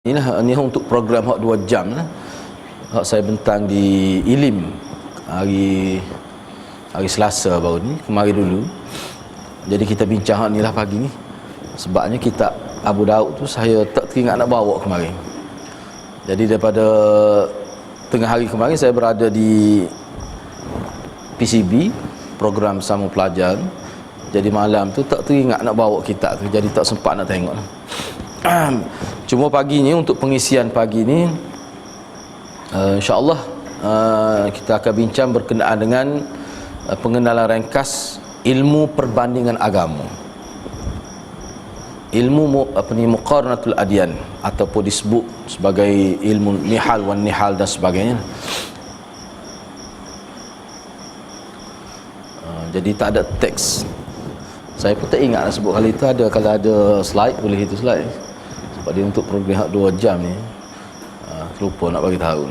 Inilah ni untuk program hak 2 jam lah. Hak saya bentang di Ilim hari Selasa baru ni, kemarin dulu. Jadi kita bincang hak ni lah pagi ni. Sebabnya kitab Abu Daud tu saya tak teringat nak bawa kemarin. Jadi daripada tengah hari kemarin saya berada di PCB, program Sama Pelajar. Jadi malam tu tak teringat nak bawa kitab tu, jadi tak sempat nak tengok. Cuma pagi ni untuk pengisian pagi ni insya-Allah kita akan bincang berkenaan dengan pengenalan ringkas ilmu perbandingan agama. Ilmu muqaranatul adyan ataupun disebut sebagai ilmu nihal wan nihal dan sebagainya. Jadi tak ada teks. Saya pun tak ingat nak sebut kali itu ada, kalau ada slide boleh itu slide. Sebab dia untuk program 2 jam ni lupa nak bagi tahu.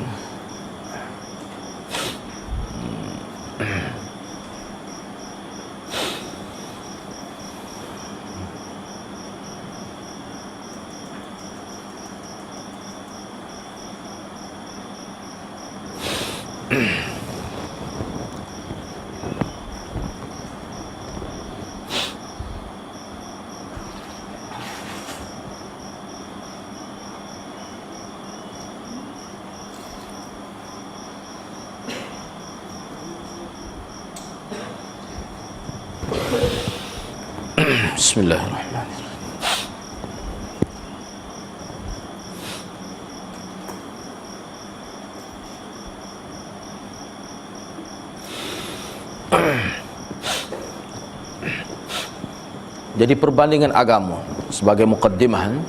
Bismillahirrahmanirrahim. Jadi perbandingan agama sebagai muqaddimah.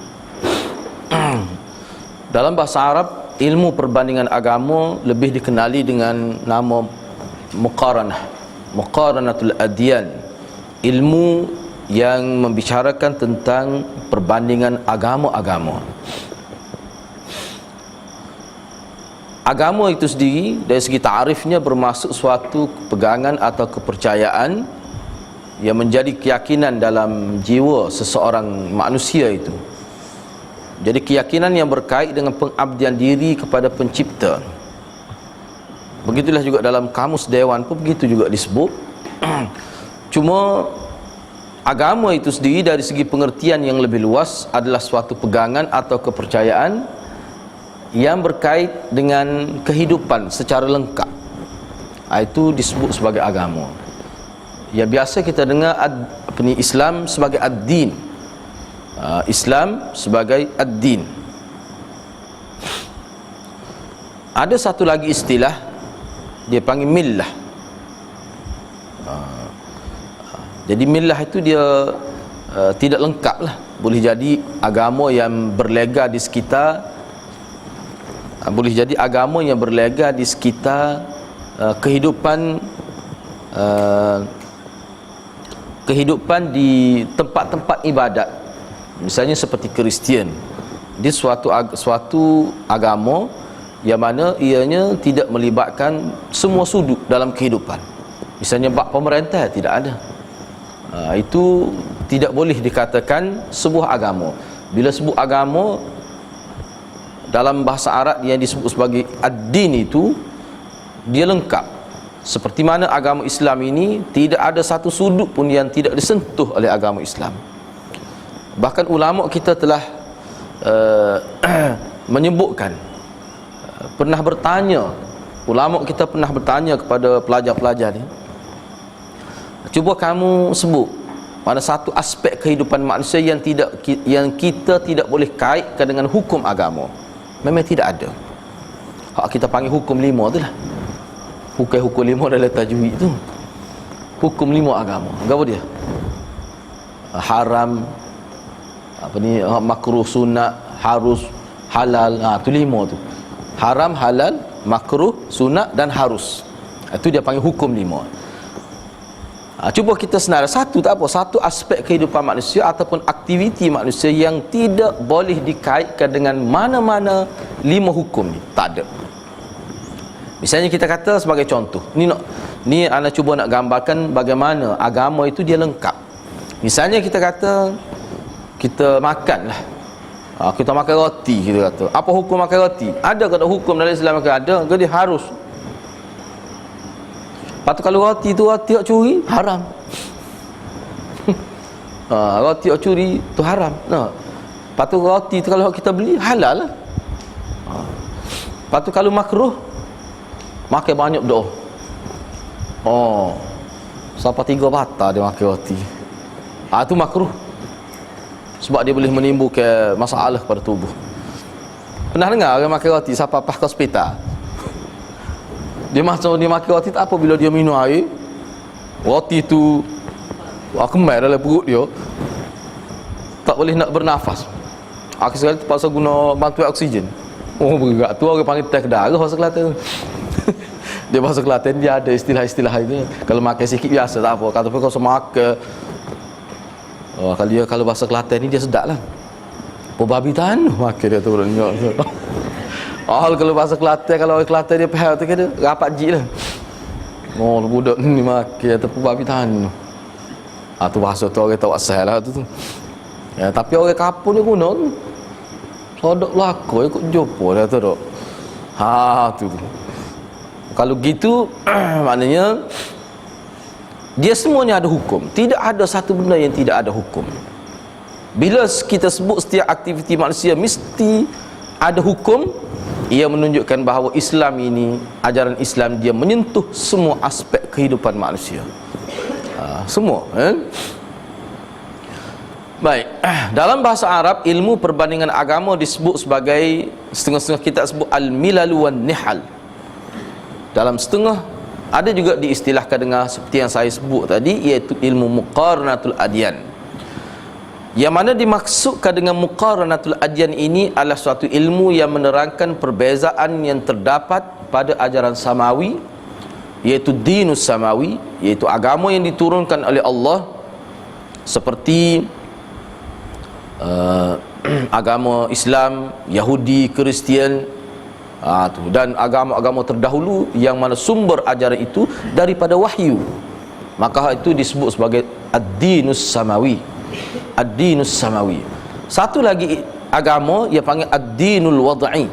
Dalam bahasa Arab, ilmu perbandingan agama lebih dikenali dengan nama muqaranatul adyan. Ilmu yang membicarakan tentang perbandingan agama-agama. Agama itu sendiri dari segi ta'rifnya bermaksud suatu pegangan atau kepercayaan yang menjadi keyakinan dalam jiwa seseorang manusia itu. Jadi keyakinan yang berkait dengan pengabdian diri kepada pencipta. Begitulah juga dalam kamus Dewan pun begitu juga disebut. Cuma agama itu sendiri dari segi pengertian yang lebih luas adalah suatu pegangan atau kepercayaan yang berkait dengan kehidupan secara lengkap. Itu disebut sebagai agama. Yang biasa kita dengar Islam sebagai ad-din. Islam sebagai ad-din. Ada satu lagi istilah dia panggil millah. Jadi millah itu dia tidak lengkap lah. Boleh jadi agama yang berlega di sekitar boleh jadi agama yang berlega di sekitar kehidupan di tempat-tempat ibadat. Misalnya seperti Kristian. Dia suatu agama yang mana ianya tidak melibatkan semua sudut dalam kehidupan. Misalnya bab pemerintah tidak ada. Itu tidak boleh dikatakan sebuah agama. Bila sebut agama dalam bahasa Arab yang disebut sebagai ad-din itu, dia lengkap. Seperti mana agama Islam ini tidak ada satu sudut pun yang tidak disentuh oleh agama Islam. Bahkan ulama kita telah menyebutkan, ulama kita pernah bertanya kepada pelajar-pelajar ni, cuba kamu sebut mana satu aspek kehidupan manusia yang kita tidak boleh kaitkan dengan hukum agama. Memang tidak ada. Hak kita panggil hukum 5 tu lah. Bukan hukum 5 dalam tajwid tu. Hukum 5 agama. Apa dia? Haram, makruh, sunat, harus, halal. Tu 5 tu. Haram, halal, makruh, sunat dan harus. Itu dia panggil hukum 5. Cuba kita senar satu aspek kehidupan manusia ataupun aktiviti manusia yang tidak boleh dikaitkan dengan mana-mana 5 hukum ni. Tak ada. Misalnya kita kata sebagai contoh, ni ana cuba nak gambarkan bagaimana agama itu dia lengkap. Misalnya kita kata kita makanlah Kita makan roti, kita kata. Apa hukum makan roti? Ada ke tak hukum dalam Islam? Ada ke dia harus? Lepas tu kalau roti tu roti tak curi, haram. Roti tak curi tu haram. Lepas tu roti tu kalau kita beli, halal lah. Lepas tu kalau makruh, makan banyak doh. Sampai 3 batang dia makan roti. Tu makruh. Sebab dia boleh menimbulkan masalah pada tubuh. Pernah dengar orang makan roti sampai ke hospital? Dia makan roti tak apa, bila dia minum air, roti tu kemai dalam perut dia, tak boleh nak bernafas. Akhir sekali terpaksa guna bantuan oksigen. Berat tu orang panggil teh darah bahasa Kelantan. Dia bahasa Kelantan dia ada istilah-istilah itu. Kalau makan sikit biasa tak apa. Tapi kalau semakan kalau bahasa Kelantan ni dia sedap lah. Babi tan makan dia tu renyok. Kalau bahasa Kelantan, kalau orang Kelantan dia faham tu kena rapat jik lah. Budak ni makan tu babi tan. Tu bahasa tu orang tahu asal lah tu. Ya, tapi orang kampung dia guna tu. Sodok lako ikut jumpa dah tu dok. Tu. Kalau gitu maknanya dia semuanya ada hukum. Tidak ada satu benda yang tidak ada hukum. Bila kita sebut setiap aktiviti manusia mesti ada hukum, ia menunjukkan bahawa Islam ini, ajaran Islam dia menyentuh semua aspek kehidupan manusia. Semua, Baik, dalam bahasa Arab ilmu perbandingan agama disebut sebagai, setengah-setengah kita sebut al-milalu wan nihal. Dalam setengah ada juga diistilahkan dengan seperti yang saya sebut tadi, iaitu ilmu muqaranatul adyan. Yang mana dimaksudkan dengan muqaranatul adyan ini adalah suatu ilmu yang menerangkan perbezaan yang terdapat pada ajaran samawi, iaitu dinus samawi, iaitu agama yang diturunkan oleh Allah, seperti agama Islam, Yahudi, Kristian, dan agama-agama terdahulu yang mana sumber ajaran itu daripada wahyu, maka itu disebut sebagai ad-dinus samawi. Ad-dinus samawi. Satu lagi agama yang panggil ad-dinul wad'i,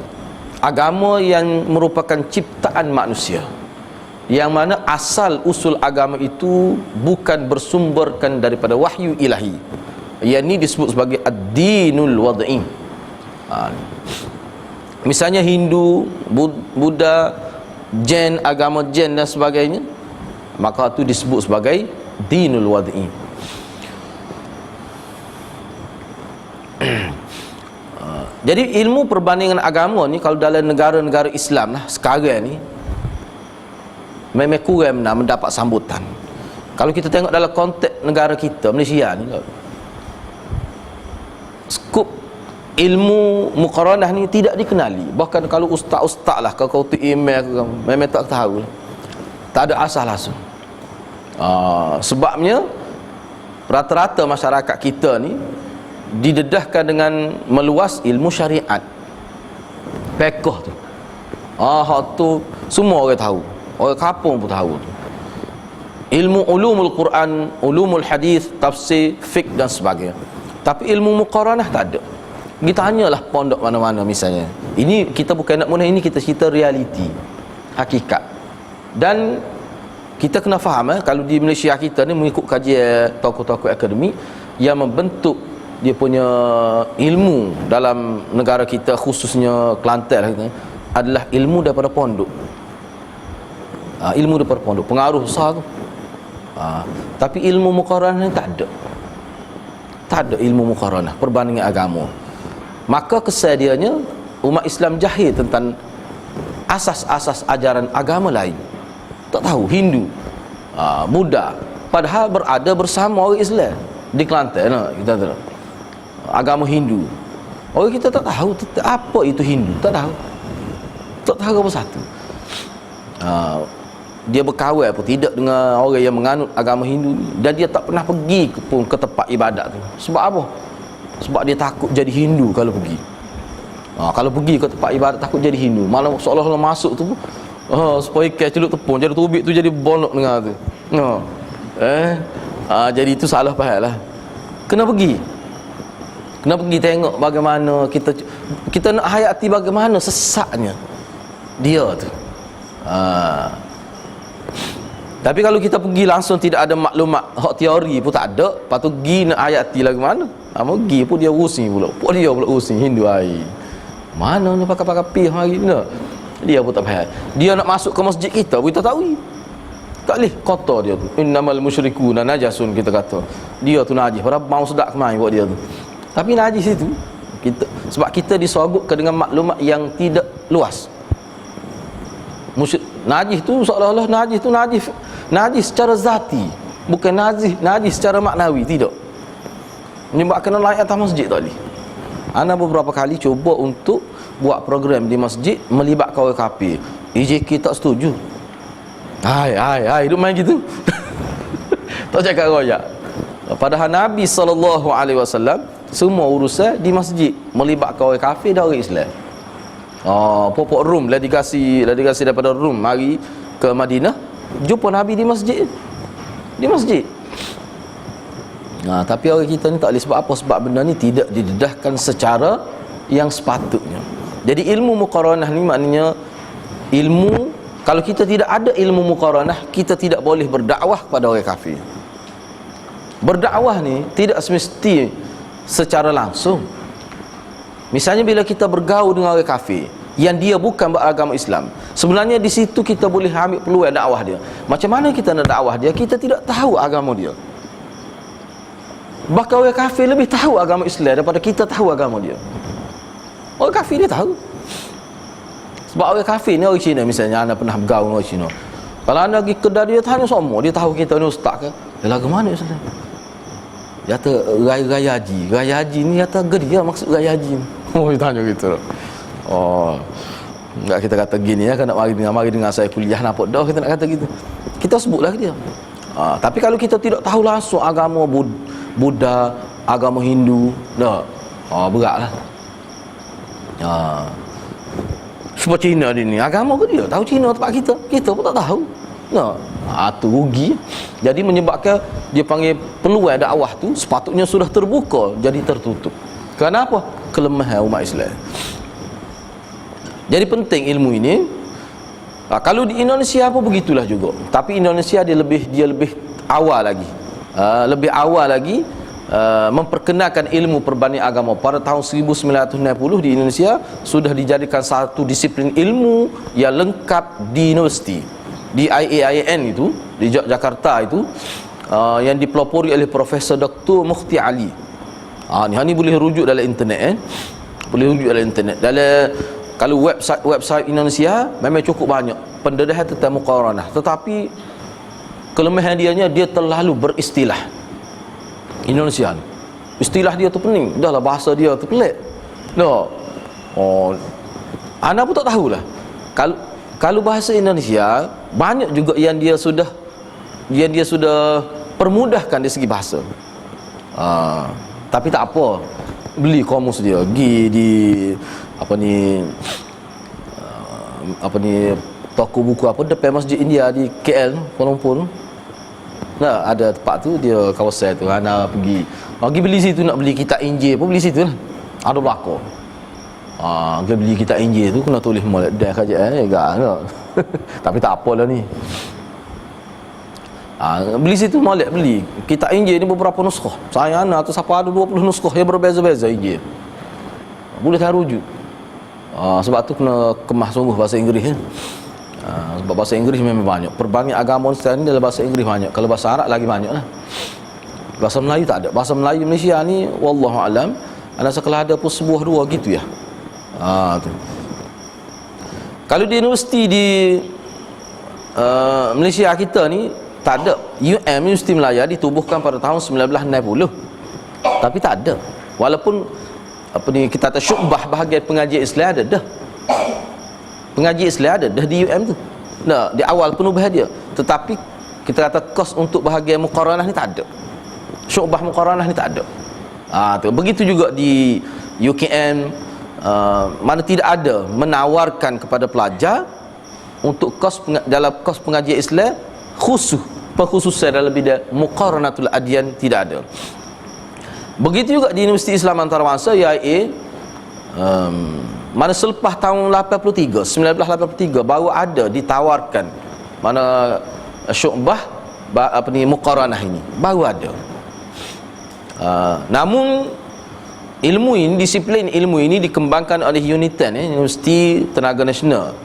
agama yang merupakan ciptaan manusia, yang mana asal usul agama itu bukan bersumberkan daripada wahyu ilahi. Yang ini disebut sebagai ad-dinul wad'i. Misalnya Hindu, Buddha, Jain, agama Jain dan sebagainya, maka itu disebut sebagai dinul wad'i. Jadi ilmu perbandingan agama ni kalau dalam negara-negara Islam lah sekarang ni memang kurang nak mendapat sambutan. Kalau kita tengok dalam konteks negara kita, Malaysia ni, skop ilmu muqaranah ni tidak dikenali. Bahkan kalau ustaz-ustaz lah, kalau tu email memang tak tahu lah. Tak ada asal langsung. Sebabnya rata-rata masyarakat kita ni didedahkan dengan meluas ilmu syariat, fiqh tu. Hak tu semua orang tahu. Orang kampung pun tahu tu. Ilmu ulumul Quran, ulumul hadis, tafsir, fiqh dan sebagainya. Tapi ilmu muqaranah tak ada. Kita tanyalah pondok mana-mana misalnya. Ini kita bukan nak munah, ini kita cerita realiti, hakikat. Dan kita kena faham kalau di Malaysia kita ni mengikut kajian tokoh-tokoh akademik yang membentuk dia punya ilmu dalam negara kita, khususnya Kelantan, adalah ilmu daripada pondok. Ilmu daripada pondok, pengaruh besar tu. Tapi ilmu muqaranah ni tak ada. Tak ada ilmu muqaranah, perbandingan agama. Maka kesediaannya umat Islam jahil tentang asas-asas ajaran agama lain. Tak tahu Hindu, Buddha, padahal berada bersama orang Islam di Kelantan. Kita tahu agama Hindu, orang kita tak tahu apa itu Hindu, tak tahu apa satu. Dia berkawan pun tidak dengan orang yang menganut agama Hindu, dan dia tak pernah pergi pun ke tempat ibadat tu. Sebab apa? Sebab dia takut jadi Hindu kalau pergi. Kalau pergi ke tempat ibadat takut jadi Hindu, malah seolah-olah masuk tu supaya kes celup tepung, jadi tubik tu jadi bolok dengar tu. Jadi itu salah faham lah. Kena pergi Kena pergi tengok bagaimana kita nak hayati bagaimana sesaknya dia tu. Tapi kalau kita pergi langsung tidak ada maklumat hak teori pun tak ada, lepas tu pergi nak hayati lagu mana? Pergi pun dia rusing pula. Dia pula rusing Hindu air. Mana ni pakai-pakai pih hari ni? Dia pun tak faham. Dia nak masuk ke masjid kita, kita tahu. Tak boleh kotor dia tu. Innamal musyrikuna najasun, kita kata. Dia tu najis. Padahal mau sedap kemai buat dia tu. Tapi najis itu sebab kita disogokkan dengan maklumat yang tidak luas. Najis tu seolah-olah najis secara zati, bukan najis secara maknawi, tidak. Menyebabkan layak atas masjid tadi. Ana beberapa kali cuba untuk buat program di masjid melibatkan orang kafir. EJK tak setuju. Hai, duk main gitu. Tak cakap royak. Padahal Nabi SAW semua urusan di masjid melibatkan orang kafir dan orang Islam. Popok Rum, delegasi daripada Rum mari ke Madinah, jumpa Nabi di masjid. Tapi orang kita ni tak boleh. Sebab apa? Sebab benda ni tidak didedahkan secara yang sepatutnya. Jadi ilmu muqaranah ni maknanya ilmu, kalau kita tidak ada ilmu muqaranah, kita tidak boleh berdakwah kepada orang kafir. Berdakwah ni tidak semesti secara langsung. Misalnya bila kita bergaul dengan orang kafir yang dia bukan beragama Islam, sebenarnya di situ kita boleh ambil peluang dakwah dia. Macam mana kita nak dakwah dia? Kita tidak tahu agama dia. Bahkan orang kafir lebih tahu agama Islam daripada kita tahu agama dia. Orang kafir dia tahu. Sebab orang kafir ni orang Cina, misalnya anda pernah bergaul dengan orang Cina, kalau anda pergi kedai dia tanya semua, dia tahu kita ni ustaz ke? Dia lagu mana Islam? Dia kata raya haji ni kata geria maksud raya haji ni. Dia tanya gitu. Enggak, kita kata gini ya, kan nak mari dengan saya kuliah nampak dah, kita nak kata gitu. Kita sebutlah dia. Tapi kalau kita tidak tahu langsung agama Buddha, agama Hindu, dah beratlah. Sebab Cina ni agama ke dia? Tahu Cina tempat kita pun tak tahu. Tu rugi. Jadi menyebabkan dia panggil peluang dakwah tu sepatutnya sudah terbuka, jadi tertutup. Kenapa? Kelemahan umat Islam. Jadi penting ilmu ini. Kalau di Indonesia pun begitulah juga. Tapi Indonesia dia lebih awal lagi. Memperkenalkan ilmu perbanding agama. Pada tahun 1960 di Indonesia sudah dijadikan satu disiplin ilmu yang lengkap di universiti. Di IAIN itu, di Jakarta itu, yang dipelopori oleh Profesor Dr. Mukhti Ali. Ni boleh rujuk dalam internet. Kalau website Indonesia memang cukup banyak pendedahan tentang muqaranah, tetapi kelemahan dia terlalu beristilah. Indonesia ni istilah dia tu pening, dahlah bahasa dia tu pelik dah. Anda pun tak tahulah. Kalau bahasa Indonesia banyak juga yang dia sudah permudahkan dari segi bahasa. Tapi tak apa, beli kamus dia, pergi di toko buku depan Masjid India di KL Kuala Lumpur. Ada tempat tu, dia kawasan tu, ana pergi beli situ, nak beli kitab Injil pun beli situ lah. Ada belakang. Dia beli kitab Injil tu kena tulis molek dah saja tapi tak apalah ni. Beli situ molek beli kitab Injil ni beberapa nuskah. Saya ana tu siapa ada 20 nuskah yang berbeza-beza Injil. Boleh tak rujuk. Sebab tu kena kemas sungguh bahasa Inggeris kan. Sebab bahasa Inggeris memang banyak. Perbanding agama sekarang ni dalam bahasa Inggeris banyak. Kalau bahasa Arab lagi banyak lah. Bahasa Melayu tak ada. Bahasa Melayu Malaysia ni wallahualam, ada sekolah ada pun sebuah dua gitu ya. Tu. Kalau di universiti di Malaysia kita ni tak ada. Universiti Melaya ditubuhkan pada tahun 1960. Tapi tak ada. Walaupun kita kata syubah bahagian pengajian Islam ada dah. Pengaji Islam ada dah di UM tu. Di awal penubuhan dia. Tetapi kita kata kos untuk bahagian muqaranah ni tak ada. Syu'bah muqaranah ni tak ada. Begitu juga di UKM, mana tidak ada menawarkan kepada pelajar untuk dalam kos pengajian Islam khusus, pengkhususan dalam bidang muqaranatul adyan, tidak ada. Begitu juga di Universiti Islam Antarabangsa UIA, mana selepas tahun 1983 baru ada ditawarkan mana syu'bah muqaranah ini baru ada. Namun ilmu ini, disiplin ilmu ini dikembangkan oleh UNITEN, Universiti Tenaga Nasional,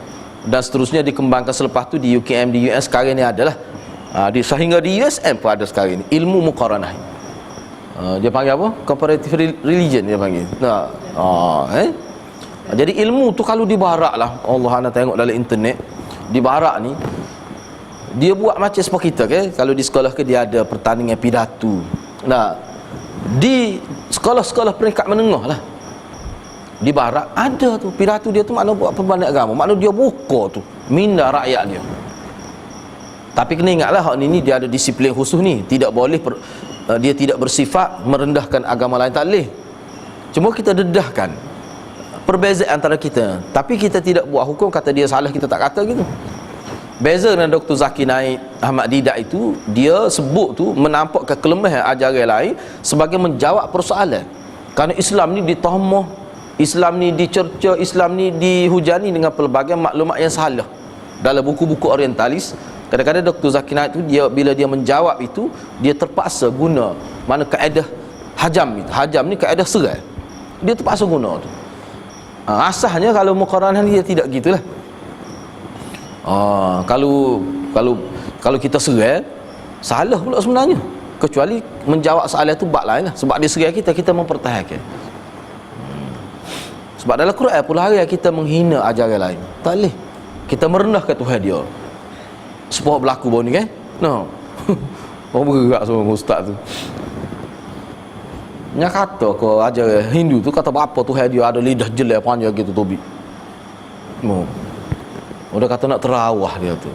dan seterusnya dikembangkan selepas tu di UKM di US. Sekarang ni adalah sehingga di USM pun ada sekarang ni ilmu muqaranah ini. Dia panggil apa? Comparative religion dia panggil. Jadi ilmu tu kalau di barak lah, Allah anda tengok dalam internet, di barak ni dia buat macam seperti kita kalau di sekolah ke dia ada pertandingan pidato. Nah, di sekolah-sekolah peringkat menengah lah di barat ada tu pidato dia tu, makna buat perbanding agama, makna dia buka tu minda rakyat dia. Tapi kena ingatlah hak ni dia ada disiplin khusus ni, tidak boleh dia tidak bersifat merendahkan agama lain, tak boleh. Cuma kita dedahkan perbezaan antara kita, tapi kita tidak buat hukum kata dia salah, kita tak kata gitu. Beza dengan Dr. Zakir Naik Ahmad Didat itu, dia sebut tu menampakkan kelemahan ajaran lain sebagai menjawab persoalan. Kerana Islam ni ditahmah, Islam ni dicerca, Islam ni dihujani dengan pelbagai maklumat yang salah dalam buku-buku orientalis. Kadang-kadang Dr. Zakir Naik tu bila dia menjawab itu, dia terpaksa guna mana kaedah hajam itu. Hajam ni kaedah serai, dia terpaksa guna tu. Asasnya kalau muqaranah ni dia tidak gitulah. Kalau kita serai, salah pula sebenarnya, kecuali menjawab soalan tu bab lain lah. Sebab dia serai kita mempertahankan. Sebab dalam Quran pula hari kita menghina ajaran lain, tak boleh. Kita merendahkan Tuhan dia. Sebab berlaku baru ni no. Orang bergerak semua ustaz tu. Nya kata ko ajaran Hindu tu kata apa Tuhan dia ada lidah jelek panjang gitu tobi. Udah kata nak terawah dia tu.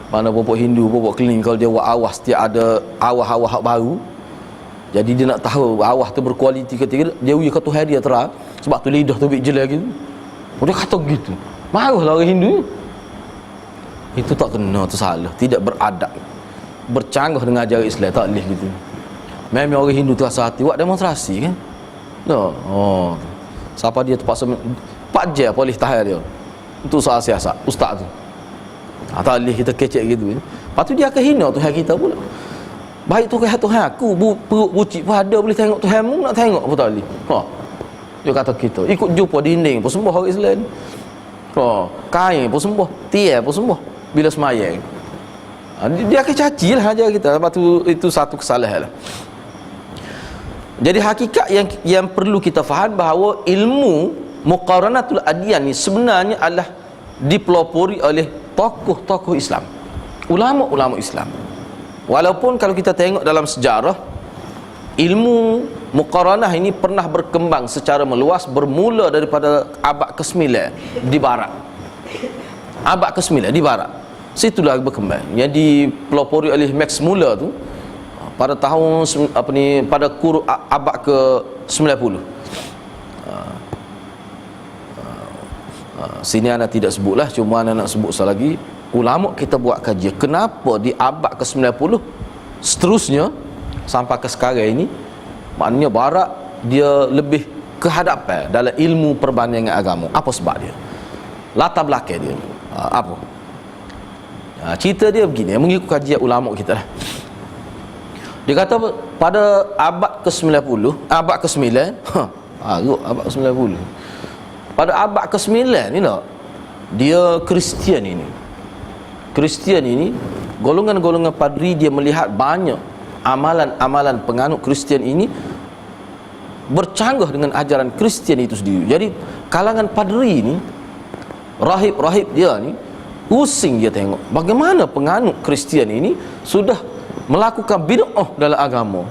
Mana popok Hindu, popok keling, kalau dia buat awas, setiap ada awah-awah baru, jadi dia nak tahu awah tu berkualiti ketika dia uji ke Tuhan dia terang. Sebab tu lidah tu bik jelek gitu. Udah kata gitu. Marahlah orang Hindu. Itu tak kena, tu salah, tidak beradab, bercanggah dengan ajaran Islam, tak boleh gitu. Memang orang Hindu tu rasa hati buat demonstrasi kan. Siapa dia terpaksa 4 jam polis tahan dia untuk soal siasat ustaz tu. Tak boleh kita kecek gitu. Lepas tu dia akan hina Tuhan kita pula. Baik Tuhan aku perut bucik pun ada boleh tengok Tuhanmu, nak tengok pun tak boleh. Dia kata kita ikut jumpa dinding pun sembah orang Islam. Kain pun sembah, tiang pun sembah bila semayang. Dia akan caci lah ajar kita. Lepas tu itu satu kesalahan lah. Jadi hakikat yang perlu kita faham bahawa ilmu muqaranatul adyan ni sebenarnya adalah dipelopori oleh tokoh-tokoh Islam, ulama-ulama Islam. Walaupun kalau kita tengok dalam sejarah, ilmu muqaranah ini pernah berkembang secara meluas bermula daripada abad ke-9 di barat. Abad ke-9 di barat, situlah berkembang. Yang dipelopori oleh Max Muller tu pada tahun pada abad ke-90. Sini anda tidak sebutlah, cuma anda nak sebut sekali lagi. Ulama kita buat kajian kenapa di abad ke-90 seterusnya sampai ke sekarang ini, maknanya barat dia lebih kehadapan dalam ilmu perbandingan agama. Apa sebab dia? Latar belakang dia apa? Cerita dia begini, mengikut kajian ulama kita lah. Dia kata pada abad ke-90, abad ke-9, abad ke-90. Pada abad ke-9 ni nak, dia Kristian ini. Kristian ini, golongan-golongan padri, dia melihat banyak amalan-amalan penganut Kristian ini bercanggah dengan ajaran Kristian itu sendiri. Jadi kalangan padri ini, rahib-rahib dia ni, pusing dia tengok bagaimana penganut Kristian ini sudah melakukan bid'ah dalam agama.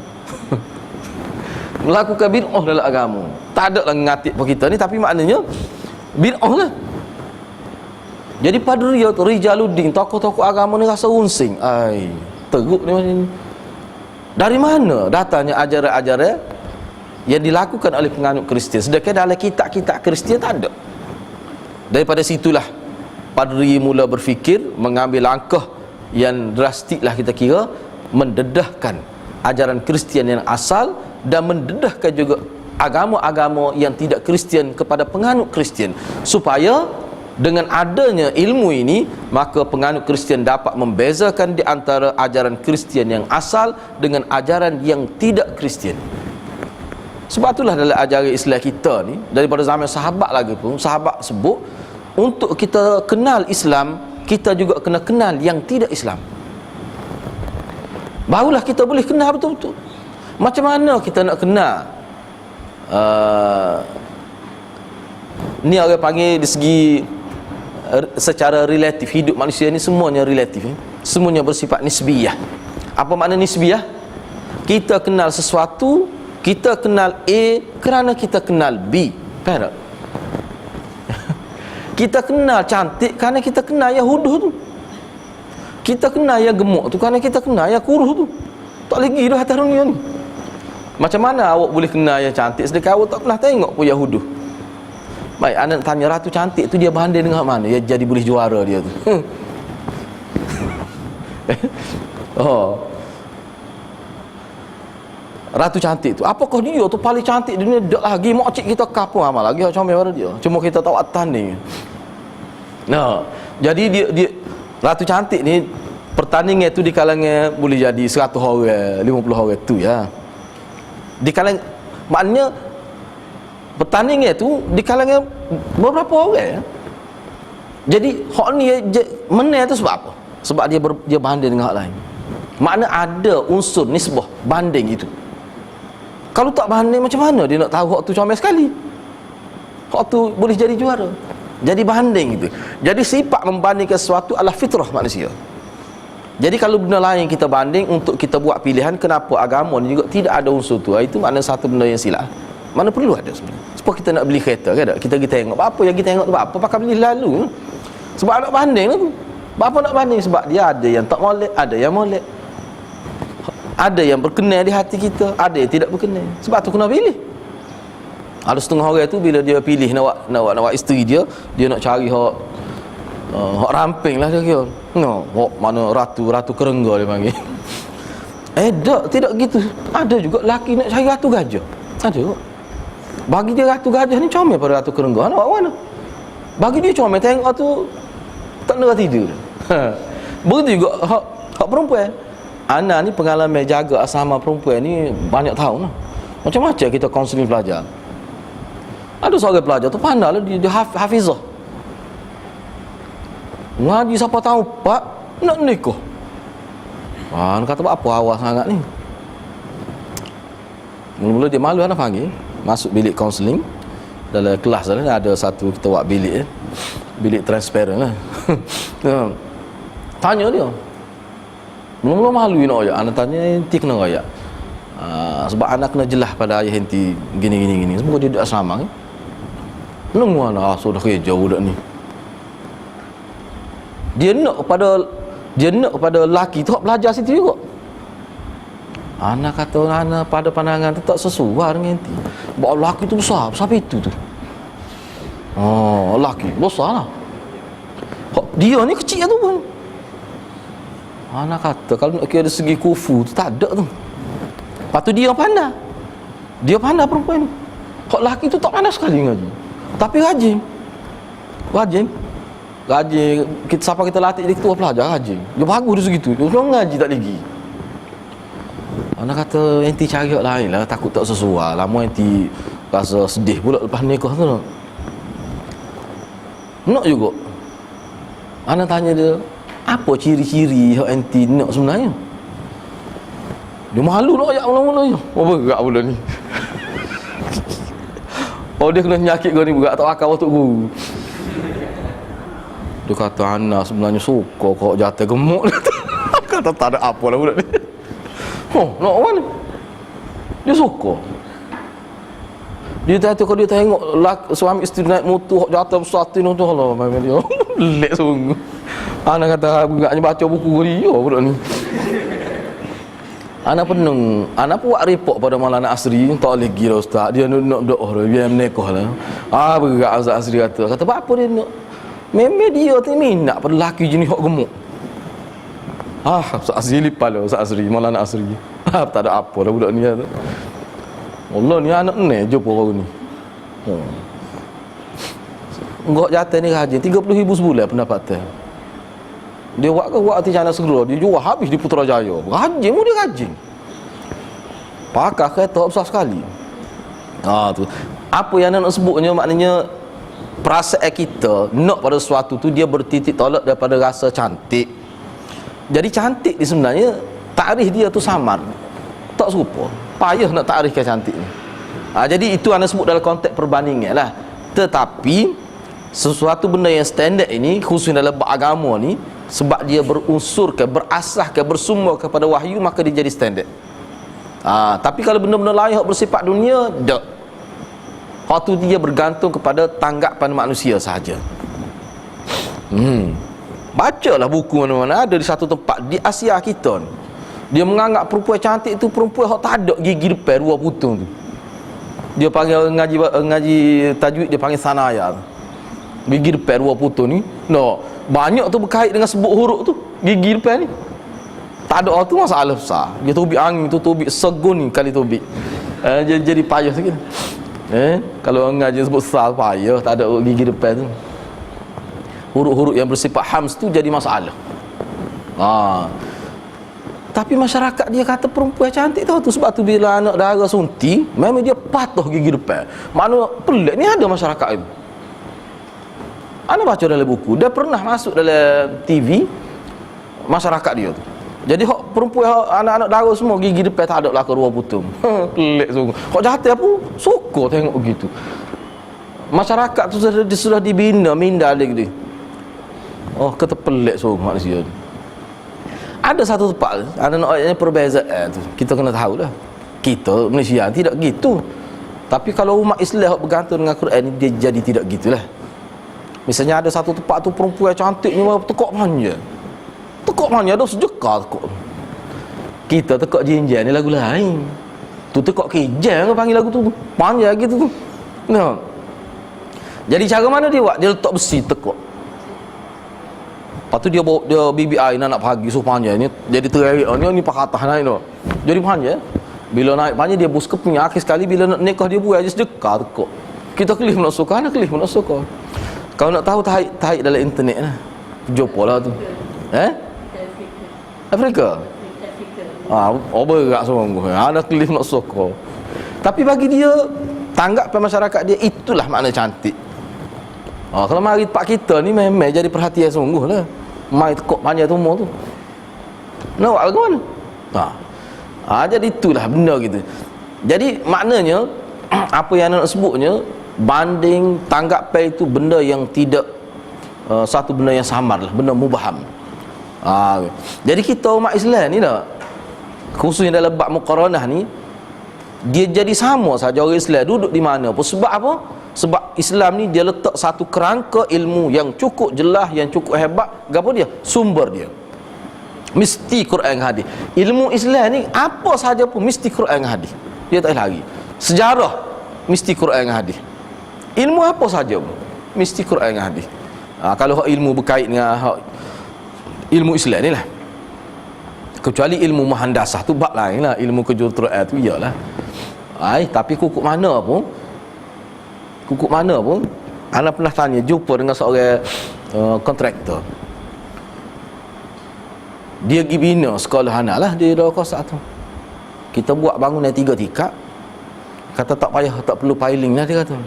Melakukan bid'ah dalam agama. Tak ada lah ngatik per kita ni, tapi maknanya bid'ah lah. Jadi padri tu Rijaluddin, tokoh-tokoh agama ni rasa unsing. Teruk ni macam ni. Dari mana datangnya ajaran-ajaran yang dilakukan oleh penganut Kristian, sedangkan dalam kitab-kitab Kristian tak ada. Daripada situlah padri mula berfikir, mengambil langkah yang drastik lah kita kira, mendedahkan ajaran Kristian yang asal dan mendedahkan juga agama-agama yang tidak Kristian kepada penganut Kristian, supaya dengan adanya ilmu ini maka penganut Kristian dapat membezakan di antara ajaran Kristian yang asal dengan ajaran yang tidak Kristian. Sebab itulah dalam ajaran Islam kita ni, daripada zaman sahabat lagi pun, sahabat sebut untuk kita kenal Islam, kita juga kena kenal yang tidak Islam. Barulah kita boleh kenal betul-betul. Macam mana kita nak kenal ni orang panggil dari segi secara relatif, hidup manusia ni semuanya relatif, semuanya bersifat nisbiyah. Apa makna nisbiyah? Kita kenal sesuatu, kita kenal A kerana kita kenal B. Faham tak? Kita kenal cantik kerana kita kenal yang huduh tu. Kita kenal yang gemuk tu kerana kita kenal yang kurus tu. Tak lagi dah atas dunia ni. Macam mana awak boleh kenal yang cantik sedangkan awak tak pernah tengok pun yang huduh? Baik, anak tanya ratu cantik tu dia banding dengan mana? Dia jadi boleh juara dia tu. Oh. Ratu cantik tu, apakah dia tu paling cantik di dunia? Tak lagi makcik kita kapung amal lagi comel pada dia. Cuma kita tahu tanding. Nah, jadi dia ratu cantik ni pertandingan tu di kalangan boleh jadi 100 orang, 50 orang tu ya. Di kalangan maknanya pertandingan tu di kalangan beberapa orang ya. Jadi hak ni menang tu sebab apa? Sebab dia banding dengan hak lain. Makna ada unsur nisbah banding itu. Kalau tak banding macam mana dia nak tahu hak tu comel sekali? Hak tu boleh jadi juara. Jadi banding itu. Jadi sifat membandingkan sesuatu adalah fitrah manusia. Jadi kalau benda lain kita banding untuk kita buat pilihan, kenapa agama ni juga tidak ada unsur tu? Itu makna satu benda yang silap. Mana perlu ada sebenarnya. Sebab kita nak beli kereta kan, kita pergi tengok apa yang kita tengok tu apa pakai beli lalu. Sebab nak banding tu. Apa nak banding? Sebab dia ada yang tak molek, ada yang molek. Ada yang berkenan di hati kita, ada yang tidak berkenan. Sebab tu kena pilih. Ada setengah orang tu bila dia pilih nak buat isteri dia nak cari hak ramping lah dia kira. No, hak mana ratu kerengga dia panggil. Tidak gitu. Ada juga lelaki nak cari ratu gajah. Ada juga. Bagi dia ratu gajah ni comel pada ratu kerengga. Nak buat mana? Bagi dia comel, tengok tu tak nak tidur. Begitu juga hak perempuan. Ana ni pengalaman jaga asrama perempuan ni banyak tahun lah. Macam-macam kita kaunseling pelajar. Ada seorang pelajar tu pandai lah, dia hafizah. Ngaji siapa tahu pak nak nikah. Nak kata apa awal sangat ni. Mula-mula dia malu, anak panggil masuk bilik kaunseling. Dalam kelas lah ada satu kita buat bilik bilik transparent lah. Tanya dia, mula-mula malu nak ayat. Anak tanya enti kena ayat. Sebab anak kena jelas pada ayah enti gini. Semoga dia duduk asrama ni. Nunggu anak sudah kerja budak ni. Dia nak pada lelaki tu belajar situ juga. Anak kata anak pada pandangan tu tak sesuai dengan enti. Bahawa lelaki tu besar itu tu. Oh, lelaki besar lah. Dia ni kecil tu pun. Anak kata kalau nak kira dari segi kufu tu tak ada tu. Lepas tu dia pandai. Dia pandai perempuan ni. Hak lelaki tu tak pandai sekali ngaji. Tapi rajin. Siapa kita latih jadi ketua pelajar rajin. Dia bagus dia segitu. Dia ngaji tak lagi. Anak kata enti cari hak lain lah, takut tak sesuai. Lama enti rasa sedih pula lepas nikah tu. Nak juga. Anak tanya dia, apa ciri-ciri hak enti nak sebenarnya? Dia malu nak ayat mula-mula je. Apa gerak budak ni? Oh dia kena penyakit kau ni berat tak akal waktu guru. Dia kata anak sebenarnya suka kau jatuh gemuk. Kata tak ada apa lah budak ni. Nak mana? Dia suka. Dia kalau dia tengok suami isteri naik motor jatuh besar tu Allah memang dia lek sungguh. Anak kata agaknya baca buku dia budak ni. Anak penung, anak buat report pada Maulana Asri, tak boleh gila ustaz. Dia nak doa dah, biar menikah lah. Berat Ustaz Asri kata apa dia nak? Memang dia tu minat pada lelaki jenis hok gemuk. Ustaz Asri lipat lah Ustaz Asri, Maulana Asri. Tak ada apa dah budak ni. Allah ni anak ni jumpa baru ni. Enggak jatuh ni rajin 30,000 sebulan pendapatan. Dia buat ke buat hati jana segera, dia jual habis di Putrajaya. Rajin pun dia rajin. Pakai kereta besar sekali. Tu. Apa yang nak sebutnya maknanya perasaan kita nak pada sesuatu tu dia bertitik tolak daripada rasa cantik. Jadi cantik ni sebenarnya takrif dia tu samar. Tak serupa. Payah nak takrifkan cantik ni. Jadi itu anda sebut dalam konteks perbandingan lah. Tetapi sesuatu benda yang standard ini khususnya dalam agama ni, sebab dia berunsurkan, berasaskan, bersumber kepada wahyu, maka dia jadi standard. Tapi kalau benda-benda lain yang bersifat dunia, tak. Hak tu dia bergantung kepada tanggapan manusia sahaja. Bacalah buku mana-mana, ada di satu tempat di Asia kita ni, dia menganggap perempuan cantik tu perempuan yang tak ada gigi depan 2 putung tu. Dia panggil ngaji tajwid, dia panggil sanaya. Gigi depan 2 putung ni, banyak tu berkait dengan sebut huruf tu. Gigi depan ni tak ada, tu masalah besar. Dia tubik angin tu, tubik segun ni kali tubik. Jadi payah sikit. Kalau ngaji sebut sal payah, tak ada gigi depan tu. Huruf-huruf yang bersifat hams tu jadi masalah. Tapi masyarakat dia kata perempuan cantik tahu tu, sebab tu bila anak dara sunti memang dia patuh gigi depan. Mana pelik ni ada masyarakat itu. Ana baca dalam buku, dia pernah masuk dalam TV masyarakat dia tu. Jadi hak perempuan, anak-anak dara semua gigi depan tak ada lah ke 2 putung. Pelik sungguh. Hak jahat apa? Suka tengok begitu. Masyarakat tu sudah dibina, minda dia. Kata pelik sungguh manusia ni. Ada satu tempat, ada naknya perbezaan tu. Kita kena tahu lah. Kita Malaysia tidak gitu. Tapi kalau umat Islam bergantung dengan Quran ni, dia jadi tidak gitulah. Misalnya ada satu tempat tu perempuan cantik ni tekak manja. Tekak manja ada sejekar tekak. Kita tekak jinjan ni lagu lain. Tu tekak kijang panggil lagu tu. Manja gitu tu. Jadi cara mana dia buat? Dia letak besi tekak. Lepas tu dia bawa dia BBI nak pagi suruh panjang ni. Jadi terik ni pakai atas naik tu. Jadi panjang. Bila naik panjang dia bus kepingnya akhir sekali bila nak nikah dia buat je sedekah tekak. Kita kelih nak suka, anak kelih nak suka. Kau nak tahu taik dalam internet lah. Jumpa lah tu. Afrika. Berat sungguh. Anak kelih nak suka. Tapi bagi dia, tanggapan masyarakat dia, itulah makna cantik. Kalau mari tempat kita ni memang jadi perhatian sungguh lah. Mai tekuk panjang tumor tu. Nak buat ke mana? Jadi itulah benda gitu. Jadi maknanya apa yang nak sebutnya, banding tanggapan itu benda yang tidak satu benda yang samar lah, benda mubaham. Jadi kita umat Islam ni dah, khususnya dalam bab muqaranah ni, dia jadi sama saja orang Islam duduk di mana pun. Sebab apa? Sebab Islam ni dia letak satu kerangka ilmu yang cukup jelas, yang cukup hebat. Gapo dia? Sumber dia mesti Quran dan hadis. Ilmu Islam ni apa sahaja pun mesti Quran dan hadis. Dia tak lari. Sejarah mesti Quran dan hadis. Ilmu apa saja pun mesti Quran dan hadis. Kalau ilmu berkait dengan ilmu Islam ni lah. Kecuali ilmu muhandasah tu bab lain lah. Ilmu kejuruteraan tu iyalah. Tapi kukuk mana pun ana pernah tanya, jumpa dengan seorang kontraktor. Dia pergi bina sekolah anak lah di Dawah Kosak tu. Kita buat bangunan 3 tingkat. Kata tak payah, tak perlu piling lah dia kata.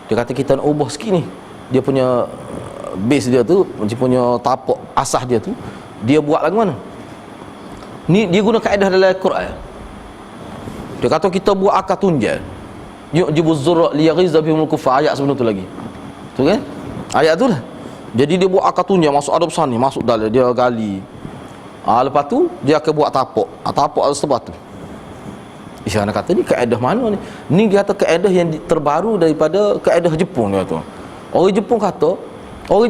Dia kata kita nak ubah sikit ni. Dia punya base dia tu, dia punya tapak asas dia tu, dia buat lagu mana? Ni dia guna kaedah dalam Quran. Dia kata kita buat akar tunjal. Yu'jibu zurra liyaghiza bihumul kufar, ayat sebelum tu lagi. Tu kan? Ayat tu lah. Jadi dia buat akar tunjal, masuk ada besar ni, masuk dalam dia gali. Lepas tu dia akan buat tapak. Tapak ada sebab tu. Isyana kata ni kaedah mana ni? Ni dia kata kaedah yang terbaru daripada kaedah Jepun dia kata. Orang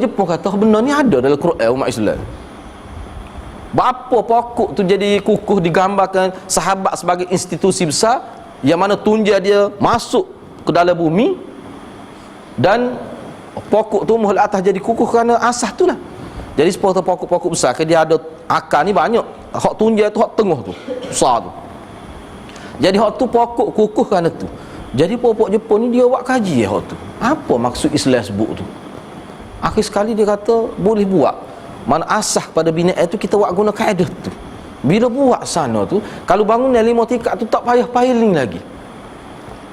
Jepun kata benda ni ada dalam Quran umat Islam. Berapa pokok tu jadi kukuh digambarkan sahabat sebagai institusi besar yang mana tunjal dia masuk ke dalam bumi dan pokok tumbuh di atas jadi kukuh kerana asas tu lah. Jadi sepuluh pokok-pokok besar dia ada akar ni banyak. Hak tunjal tu hak tengah tu besar tu. Jadi hak tu pokok kukuh kerana tu. Jadi pokok Jepun ni dia buat kaji hak tu. Apa maksud Islam sebut tu? Akhir sekali dia kata boleh buat. Mana asah pada binat itu kita buat guna kaedah tu. Bila buat sana tu, kalau bangun yang 5 tingkat tu tak payah piling lagi.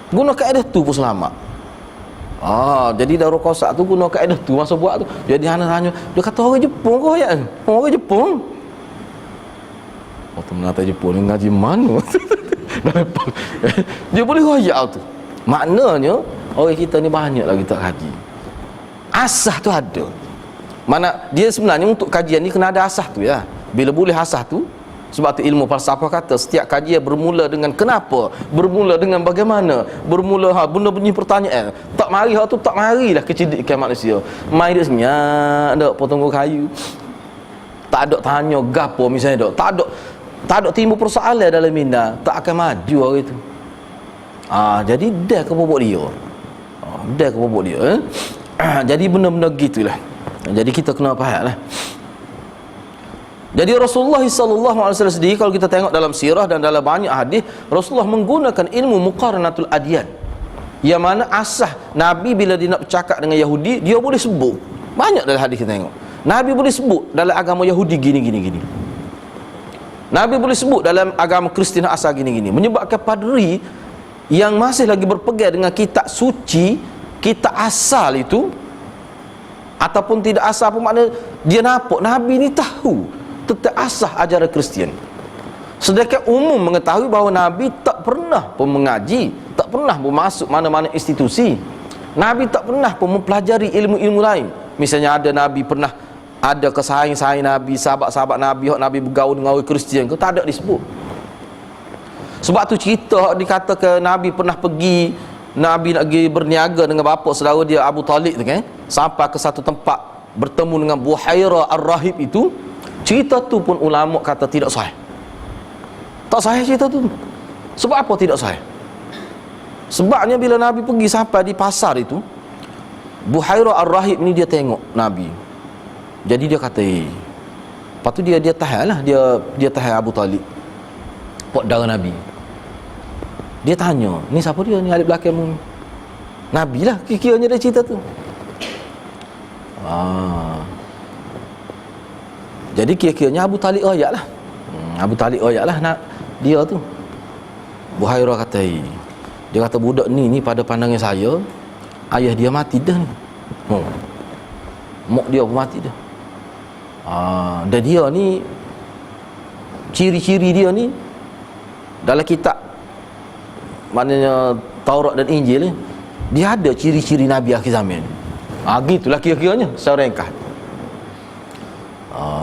Guna kaedah tu pun selamat. Jadi Darul Qausar tu guna kaedah tu masa buat tu. Jadi anak tanya, dia kata orang Jepun ke ayat ni? Orang Jepun. Waktu mengata Jepun ni ngaji mana? Dia boleh royak tu. Maknanya orang kita ni banyak lagi tak kaji. Asah tu ada. Mana dia sebenarnya untuk kajian ni kena ada asah tu ya. Bila boleh asah tu, sebab tu ilmu falsafah kata setiap kajian bermula dengan kenapa, bermula dengan bagaimana, bermula benda bunyi pertanyaan. Tak mari hak tu, tak marilah kecerdikan manusia. Mai dia senyap dak potong kayu. Tak ada tanya gapo misalnya dak. Tak ada timbul persoalan dalam minda, tak akan maju hari tu. Jadi dah ke bobok dia. Dah ke bobok dia. Jadi benda-benda gitulah. Jadi kita kena faham lah. Jadi Rasulullah SAW sendiri, kalau kita tengok dalam sirah dan dalam banyak hadis, Rasulullah menggunakan ilmu muqaranatul adyan, yang mana asah Nabi bila dia nak bercakap dengan Yahudi, dia boleh sebut. Banyak dalam hadis kita tengok Nabi boleh sebut dalam agama Yahudi gini. Nabi boleh sebut dalam agama Kristian asal gini. Menyebabkan padri yang masih lagi berpegang dengan kitab suci, kitab asal itu, ataupun tidak asal apa makna, dia nampak Nabi ni tahu tentang asal ajaran Kristian. Sedangkan umum mengetahui bahawa Nabi tak pernah pun mengaji, tak pernah pun masuk mana-mana institusi. Nabi tak pernah pun mempelajari ilmu-ilmu lain. Misalnya ada Nabi pernah ada kesaing-saing Nabi, sahabat-sahabat Nabi, hak Nabi bergaul dengan orang Kristian ke, tak ada disebut. Sebab tu cerita dikatakan Nabi pernah pergi, Nabi nak pergi berniaga dengan bapa saudara dia Abu Talib tu kan, sampai ke satu tempat bertemu dengan Buhaira Ar-Rahib itu. Cerita tu pun ulama kata tidak sahih. Tak sahih cerita tu. Sebab apa tidak sahih? Sebabnya bila Nabi pergi sampai di pasar itu, Buhaira Ar-Rahib ni dia tengok Nabi. Jadi dia kata, lepas tu dia tahan lah, dia tahan Abu Talib, pak darah Nabi. Dia tanya, ni siapa dia ni ahli belakangmu? Nabi lah kira-kiranya dia cerita tu. Jadi kira-kiranya Abu Talib royak lah. Abu Talib royak lah nak dia tu. Buhaira kata, dia kata budak ni pada pandangan saya, ayah dia mati dah ni. Mak dia pun mati dah. Dan dia ni, ciri-ciri dia ni dalam kitab maknanya Taurat dan Injil ni, dia ada ciri-ciri Nabi akhir zaman. Gitulah kira-kiranya secara ringkas.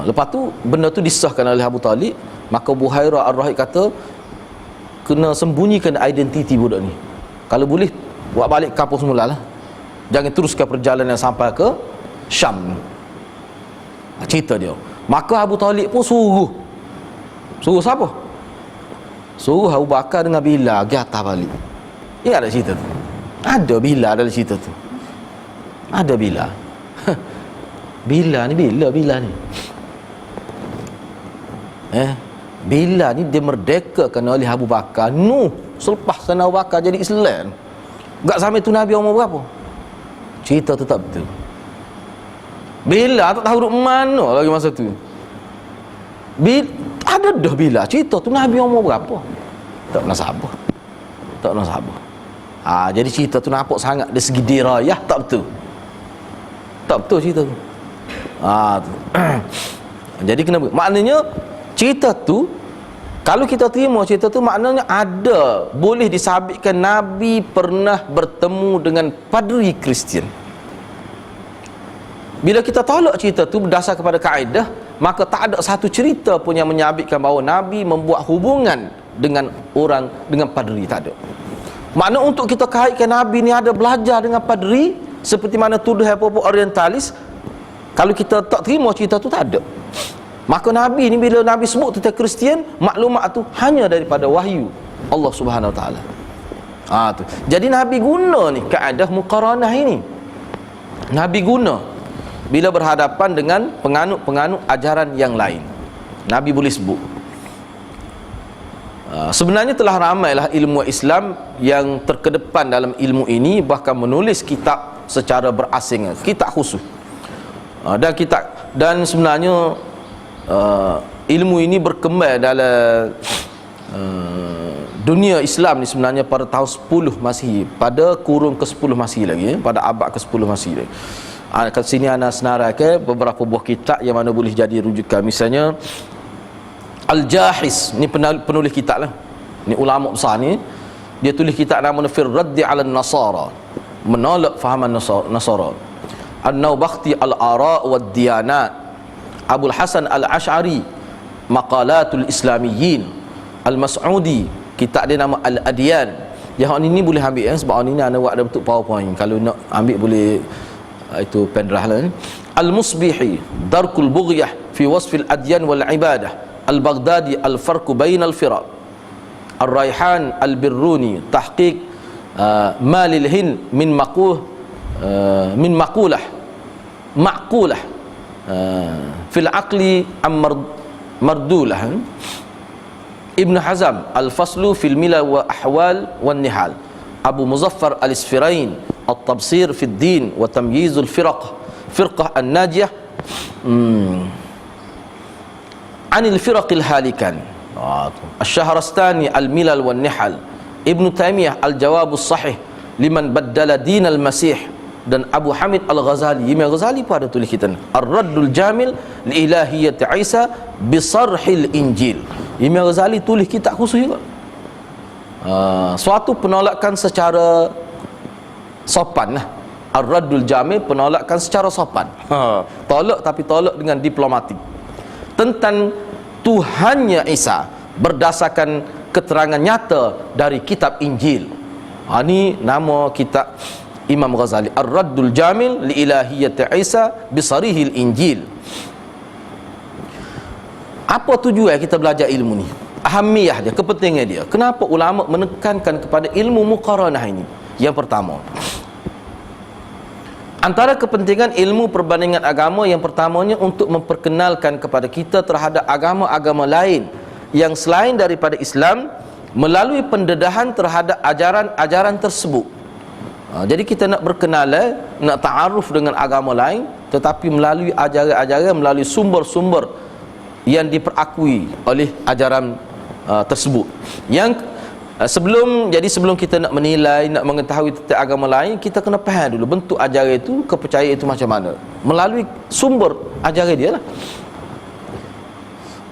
Lepas tu benda tu disahkan oleh Abu Talib. Maka Buhaira Ar-Rahib kata kena sembunyikan identiti budak ni. Kalau boleh buat balik kampung semula lah, jangan teruskan perjalanan sampai ke Syam. Cerita dia. Maka Abu Talib pun suruh siapa? Suruh Abu Bakar dengan Bilal pergi atas balik. Ingat tak cerita tu? Ada Bilal dalam cerita tu. Ada Bilal. Bilal ni Bilal ni Bilal ni dia merdekakan oleh Abu Bakar. Selepas sana Abu Bakar jadi Islam. Gak sampai tu Nabi umur berapa? Cerita tu tak betul. Bilal tak tahu duduk mana lagi masa tu. Ada dah Bilal. Cerita tu Nabi umur berapa? Tak pernah sabar. Jadi cerita tu nampak sangat dari segi dirayah tak betul. Tak betul cerita tu. Jadi kenapa? Maknanya cerita tu, kalau kita terima cerita tu, maknanya ada, boleh disabitkan Nabi pernah bertemu dengan padri Kristian. Bila kita tolak cerita tu berdasar kepada kaedah, maka tak ada satu cerita pun yang menyabitkan bahawa Nabi membuat hubungan dengan orang, dengan padri. Tak ada. Makna untuk kita kaitkan Nabi ni ada belajar dengan padri, seperti mana tuduhan apa-apa orientalis, kalau kita tak terima cerita tu tak ada. Maka Nabi ni bila Nabi sebut tentang Kristian, maklumat tu hanya daripada wahyu Allah Subhanahu Wa Taala. Tu. Jadi Nabi guna ni kaedah muqaranah ini. Nabi guna bila berhadapan dengan penganut-penganut ajaran yang lain. Nabi boleh sebut. Sebenarnya telah ramailah ilmu Islam yang terkedepan dalam ilmu ini, bahkan menulis kitab secara berasing, kitab khusus. Dan sebenarnya ilmu ini berkembang dalam dunia Islam ni sebenarnya pada tahun 10 Masihi, pada kurun ke-10 Masihi lagi, pada abad ke-10 Masihi lagi. Kat sini ana senaraikan beberapa buah kitab yang mana boleh jadi rujukan. Misalnya Al-Jahiz, ni penulis kitab lah, ni ulama besar ni, dia tulis kitab nama Fir Raddi 'ala Nasara, menolak fahaman Nasara. An-Naubakhti Al-Ara' wa Diyanat, Abul Hasan Al-Ash'ari Maqalatul Islamiyyin, Al-Mas'udi kitab dia nama Al-Adyan. Yang ni boleh ambil sebab ni ana buat ada bentuk PowerPoint, kalau nak ambil boleh itu pendrive lah. Al-Musbihi Darkul Bughyah fi Wasfil Adyan wal Ibadah, Al-Baghdadi Al-Farqu Bainal Firaq, Al-Raihan Al-Birruni Tahqiq Malil Hind min Maqulah fil Aqli Mardulah, Ibn Hazm Al-Faslu fil Milal wa Ahwal wan Nihal, Abu Muzaffar Al-Isfirain At-Tabsir fi Din wa Tamyizul Firqah An-Najiyah Anil Firaqil Halikan, Asy-Syahrastani Al-Milal wan Nihal, Ibn Taymiyah Al-Jawabus Sahih liman baddala dinal Masih, dan Abu Hamid Al-Ghazali. Imam Ghazali pun ada tulis kita Ar-Raddul Jamil li Ilahiyyati Isa bi Sarhil Injil. Imam Ghazali tulis kitab khusus juga, suatu penolakan secara sopan lah. Ar-Raddul Jamil, penolakan secara sopan, tolak, tapi tolak dengan diplomatik, tentang Tuhannya Isa berdasarkan keterangan nyata dari kitab Injil. Ini nama kitab Imam Ghazali, Ar-Raddul Jamil li Ilahiyyati Isa bi Sarihil Injil. Apa tujuan kita belajar ilmu ni? Ahamiyah dia, kepentingan dia. Kenapa ulama menekankan kepada ilmu muqaranah ini? Yang pertama, antara kepentingan ilmu perbandingan agama yang pertamanya untuk memperkenalkan kepada kita terhadap agama-agama lain yang selain daripada Islam melalui pendedahan terhadap ajaran-ajaran tersebut. Jadi kita nak berkenalan, nak ta'aruf dengan agama lain, tetapi melalui ajaran-ajaran, melalui sumber-sumber yang diperakui oleh ajaran tersebut. Yang sebelum kita nak menilai, nak mengetahui tentang agama lain, kita kena faham dulu bentuk ajaran itu, kepercayaan itu macam mana, melalui sumber ajaran dia lah.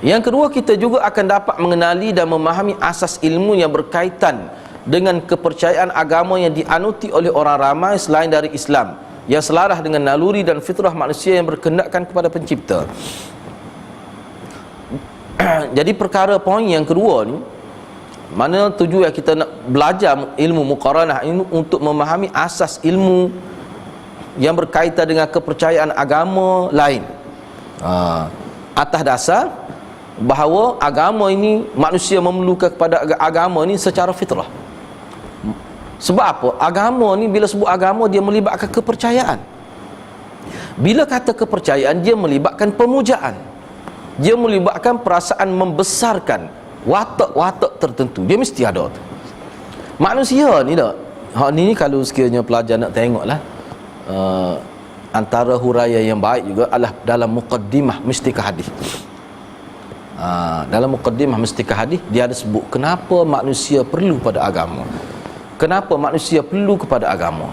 Yang kedua, kita juga akan dapat mengenali dan memahami asas ilmu yang berkaitan dengan kepercayaan agama yang dianuti oleh orang ramai selain dari Islam, yang selaras dengan naluri dan fitrah manusia yang berkehendakkan kepada pencipta. Jadi perkara poin yang kedua ni, mana tujuan kita nak belajar ilmu muqaranah ini untuk memahami asas ilmu yang berkaitan dengan kepercayaan agama lain, atas dasar bahawa agama ini, manusia memerlukan kepada agama ini secara fitrah. Sebab apa? Agama ni, bila sebut agama, dia melibatkan kepercayaan. Bila kata kepercayaan, dia melibatkan pemujaan, dia melibatkan perasaan membesarkan watak-watak tertentu, dia mesti ada tu. Manusia ni tak, ni kalau sekiranya pelajar nak tengoklah, antara huraian yang baik juga adalah dalam muqaddimah Mistikah Hadis. Dalam muqaddimah Mistikah Hadis, dia ada sebut kenapa manusia perlu pada agama. Kenapa manusia perlu kepada agama?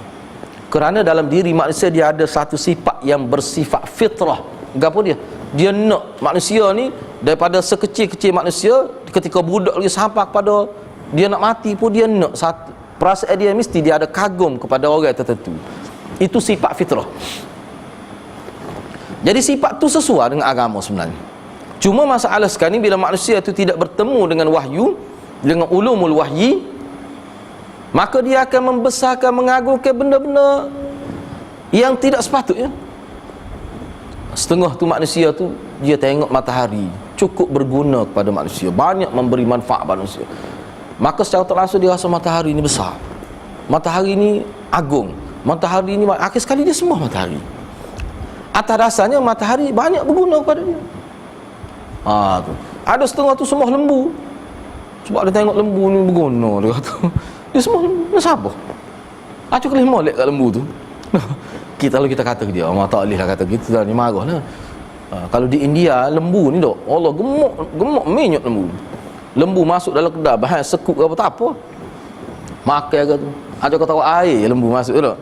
Kerana dalam diri manusia dia ada satu sifat yang bersifat fitrah. Apa dia? Dia nak, manusia ni daripada sekecil-kecil manusia, ketika budak lagi sampai kepada dia nak mati pun, dia nak satu perasaan dia mesti dia ada kagum kepada orang tertentu. Itu sifat fitrah. Jadi sifat tu sesuai dengan agama sebenarnya. Cuma masalah sekarang ni, bila manusia itu tidak bertemu dengan wahyu, dengan ulumul wahyi, maka dia akan membesarkan, mengagungkan benda-benda yang tidak sepatutnya. Setengah tu manusia tu, dia tengok matahari cukup berguna kepada manusia, banyak memberi manfaat pada manusia, maka secara tak langsung dia rasa matahari ni besar, matahari ni agung, matahari ni akhir sekali dia sembah matahari. Atas dasarnya matahari banyak berguna kepada dia. Tu. Ada setengah tu sembah lembu, Sebab dia tengok lembu ni berguna, dia kata. Dia semua ni siapa? Acuk kelih molek kat lembu tu. Kita kalau kita kata ke dia, Allah tak boleh lah kata gitu, dia marah lah. Kalau di India lembu ni dok, Allah gemuk minyak lembu. Lembu masuk dalam kedai bahan sekuk apa tak apa. Makan ke tu. Ada kata air lembu masuk tu dok.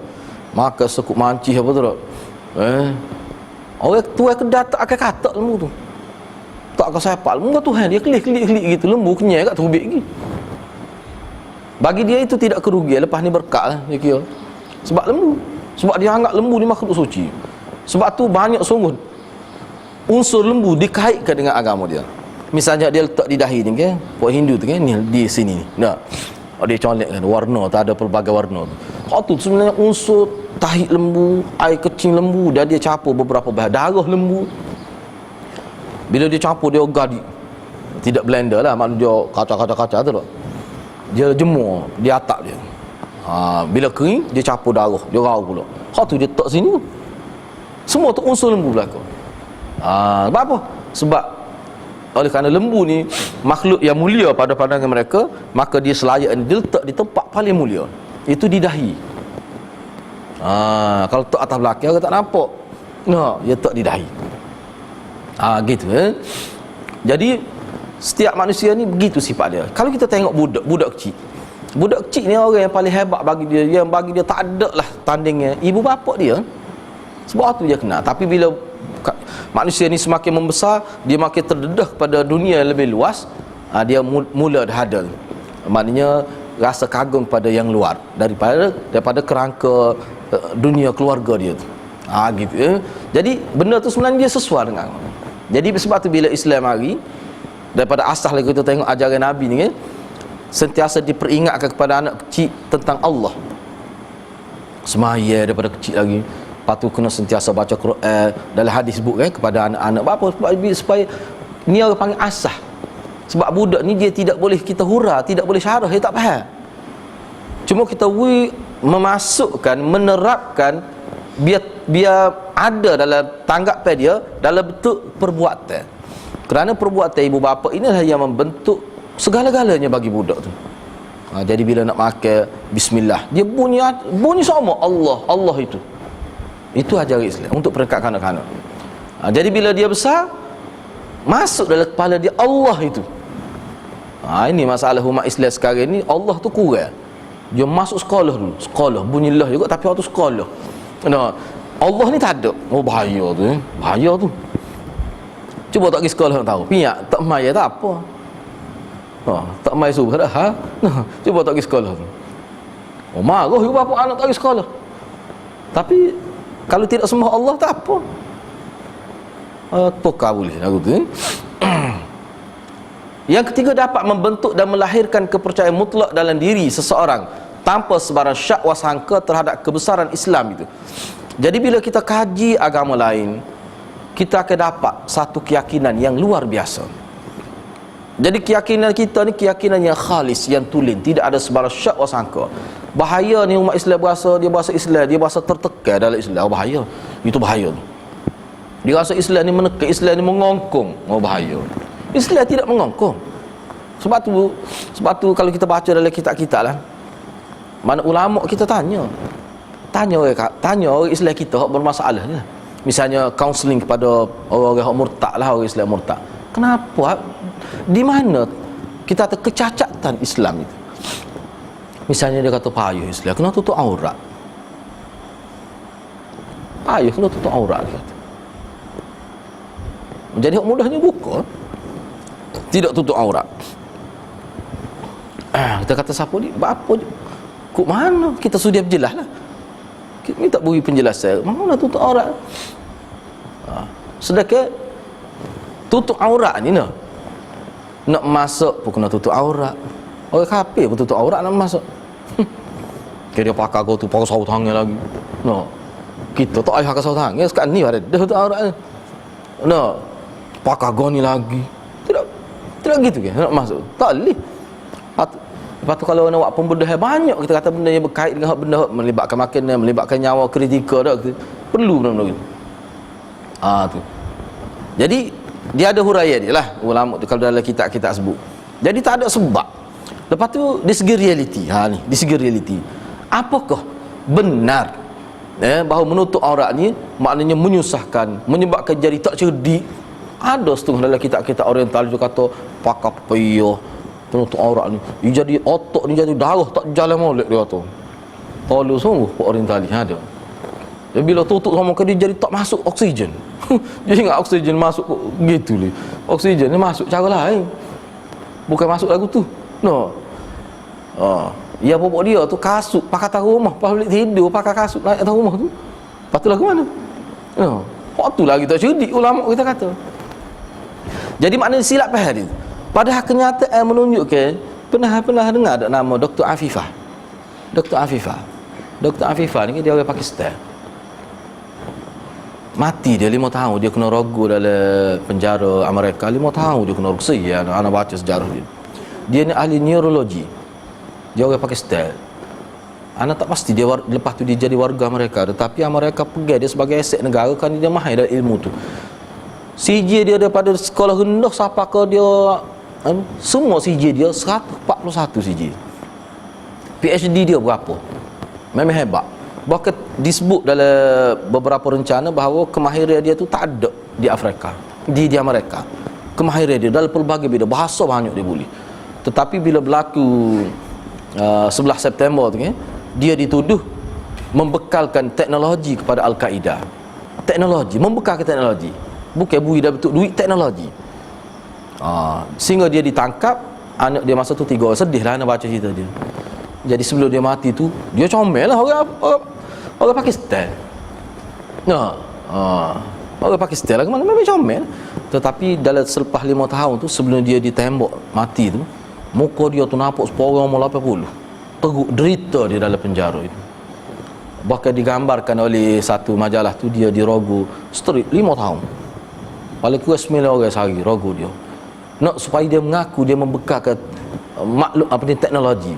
Makan sekuk mancih apa tu dok. Orang tuai kedai tak akan kata lembu tu. Tak akan sepak lembu Tuhan dia kelik gitu, lembu kenyai kat tubik lagi. Bagi dia itu tidak kerugian, lepas ni berkat lah dia kira. Sebab lembu, sebab dia anggap lembu ni makhluk suci. Sebab tu banyak sungguh unsur lembu dikaitkan dengan agama dia. Misalnya dia letak di dahi ni kan, puak Hindu tu kan, ni di sini ni. Nah, dia colek kan warna, tak ada pelbagai warna tu. Hak tu sebenarnya unsur tahi lembu, air kecing lembu, dan dia campur beberapa bahan darah lembu. Bila dia campur dia gadi. Tidak blender lah, maknanya dia kacau tu tak. Dia jemur di atap dia. Bila kering dia campur darah, dia rau pula. Hak tu dia letak sini. Semua tu unsur lembu belaka. Sebab apa? Sebab oleh kerana lembu ni makhluk yang mulia pada pandangan mereka, maka dia selayaknya dia letak di tempat paling mulia, itu di dahi. Kalau letak atas belakang orang tak nampak. Dia letak di dahi. Gitu Jadi setiap manusia ni begitu sifat dia. Kalau kita tengok budak kecil ni orang yang paling hebat bagi dia, yang bagi dia tak ada lah tandingnya ibu bapa dia. Sebab tu dia kenal. Tapi bila manusia ni semakin membesar, dia makin terdedah pada dunia yang lebih luas, dia mula hadal. Maknanya rasa kagum pada yang luar daripada kerangka dunia keluarga dia tu. Gitu Jadi benda tu sebenarnya dia sesuai dengan. Jadi sebab tu bila Islam hari, daripada asal kita tengok ajaran Nabi ni kan, sentiasa diperingatkan kepada anak kecil tentang Allah. Semaya daripada kecil lagi. Lepas tu kena sentiasa baca Quran. Dalam hadis sebut kan kepada anak-anak. Apa? Supaya ni orang panggil asah. Sebab budak ni dia tidak boleh kita hura, tidak boleh syarah, dia tak faham. Cuma kita memasukkan, menerapkan biar ada dalam tanggapan dia dalam bentuk perbuatan. Kerana perbuatan ibu bapa inilah yang membentuk segala-galanya bagi budak tu. Jadi bila nak makan bismillah, dia bunyi sama Allah itu ajaran Islam untuk peringkat kanak-kanak. Jadi bila dia besar, masuk dalam kepala dia Allah itu. Ini masalah umat Islam sekarang ni, Allah tu kurang. Dia masuk sekolah dulu, sekolah bunyilah juga, tapi waktu sekolah Allah ni tak ada. Bahaya tu bahaya tu. Cuba tak pergi sekolah nak tahu. Piak tak mai tak apa. Tak mai subuh dah. Cuba tak pergi sekolah tu. Marah ibu bapa anak tak pergi sekolah. Tapi kalau tidak sembah Allah tak apa. Tukar boleh lagu tu. Yang ketiga, dapat membentuk dan melahirkan kepercayaan mutlak dalam diri seseorang tanpa sebarang syak wasangka terhadap kebesaran Islam itu. Jadi bila kita kaji agama lain, kita akan dapat satu keyakinan yang luar biasa. Jadi keyakinan kita ni keyakinan yang khalis, yang tulen, tidak ada sebarang syak wasangka. Bahaya ni umat Islam dia bahasa Islam, dia bahasa tertekan dalam Islam. Bahaya. Itu bahaya tu. Dia rasa Islam ni menekan, Islam ni mengongkong. Bahaya. Islam tidak mengongkong. Sebab tu kalau kita baca dalam kitab-kitab lah, mana ulama kita tanya orang Islam kita hak bermasalah ni. Misalnya kaunseling kepada orang-orang murtad lah, orang Islam murtad. Kenapa? Di mana kita ada kecacatan Islam itu? Misalnya dia kata payah Islam kena tutup aurat. Payah kena tutup aurat dia kata. Jadi hak mudahnya buka, tidak tutup aurat. Kita kata siapa ni? Apa je? Kok mana? Kita sudah berjelas lah. Kita minta beri penjelasan. Mana nak tutup aurat? Sedangkan tutup aurat ni nak masuk pun kena tutup aurat. Orang kafir pun tutup aurat nak masuk. Kira dia pakai kau tu pakai saut tangan lagi. Kita tak payah pakai saut tangan. Sekarang ni ada dah tutup aurat ni. Pakai goni lagi. Tidak gitu ke nak masuk. Tak boleh. Lepas tu kalau nak buat pembedahan banyak, kita kata benda yang berkait dengan benda melibatkan makanan, melibatkan nyawa kritikal dah, perlu benda-benda gitu. Tu. Jadi dia ada huraian dia lah ulama tu kalau dalam kitab-kitab sebut. Jadi tak ada sebab. Lepas tu di segi realiti, di segi realiti, apakah benar bahawa menutup aurat ni maknanya menyusahkan, menyebabkan jadi tak cerdik? Ada setengah dalam kitab-kitab oriental juga kata pakar payah penutup aurat ni, dia jadi otak ni jadi darah tak jalan molek, dia kata. Tolong sungguh oriental ni ada. Dia bila tutup sama dia jadi tak masuk oksigen. Dia ingat oksigen masuk gitu ni. Oksigen ni masuk cara lain. Bukan masuk lagu tu. No. Ya pokok dia tu kasut pakai atas rumah, pas balik tidur pakai kasut naik atas rumah tu. Lepas tu lagu mana? No. Waktu lagi tak cerdik ulama kita kata. Jadi maknanya silap faham dia. Padahal kenyataan menunjukkan, pernah dengar ada nama Dr. Afifah. Dr. Afifah ni dia orang Pakistan. Mati dia 5 tahun, dia kena rogo dalam penjara Amerika 5 tahun, dia kena rogo. Anak baca sejarah dia. Dia ni ahli neurologi. Dia orang Pakistan. Anak tak pasti dia lepas tu dia jadi warga mereka, tetapi mereka pegang dia sebagai aset negara kerana dia mahir dalam ilmu tu. CJ dia daripada sekolah rendah sampai ke dia semua CJ dia 141 CJ. PhD dia berapa? Memang hebat. Bahkan disebut dalam beberapa rencana bahawa kemahiran dia tu tak ada di Afrika, di Amerika. Kemahiran dia dalam pelbagai bidang, bahasa banyak dia boleh. Tetapi bila berlaku 11 September tu dia dituduh membekalkan teknologi kepada Al-Qaeda. Teknologi, membekalkan teknologi. Bukan bui dah betul duit, teknologi. Sehingga dia ditangkap, anak dia masa tu 3 orang. Sedih lah anak baca cerita dia. Jadi sebelum dia mati tu, dia comel lah orang Pakistan. Orang Pakistan lah, memang comel. Tetapi dalam selepas 5 tahun tu, sebelum dia ditembak mati tu, muka dia tu nampak seporang umur 80. Teruk, derita dia dalam penjara itu. Bahkan digambarkan oleh satu majalah tu, dia dirogo straight 5 tahun. Paling kurang 9 orang sehari rogo dia. Nak supaya dia mengaku dia membekalkan maklum teknologi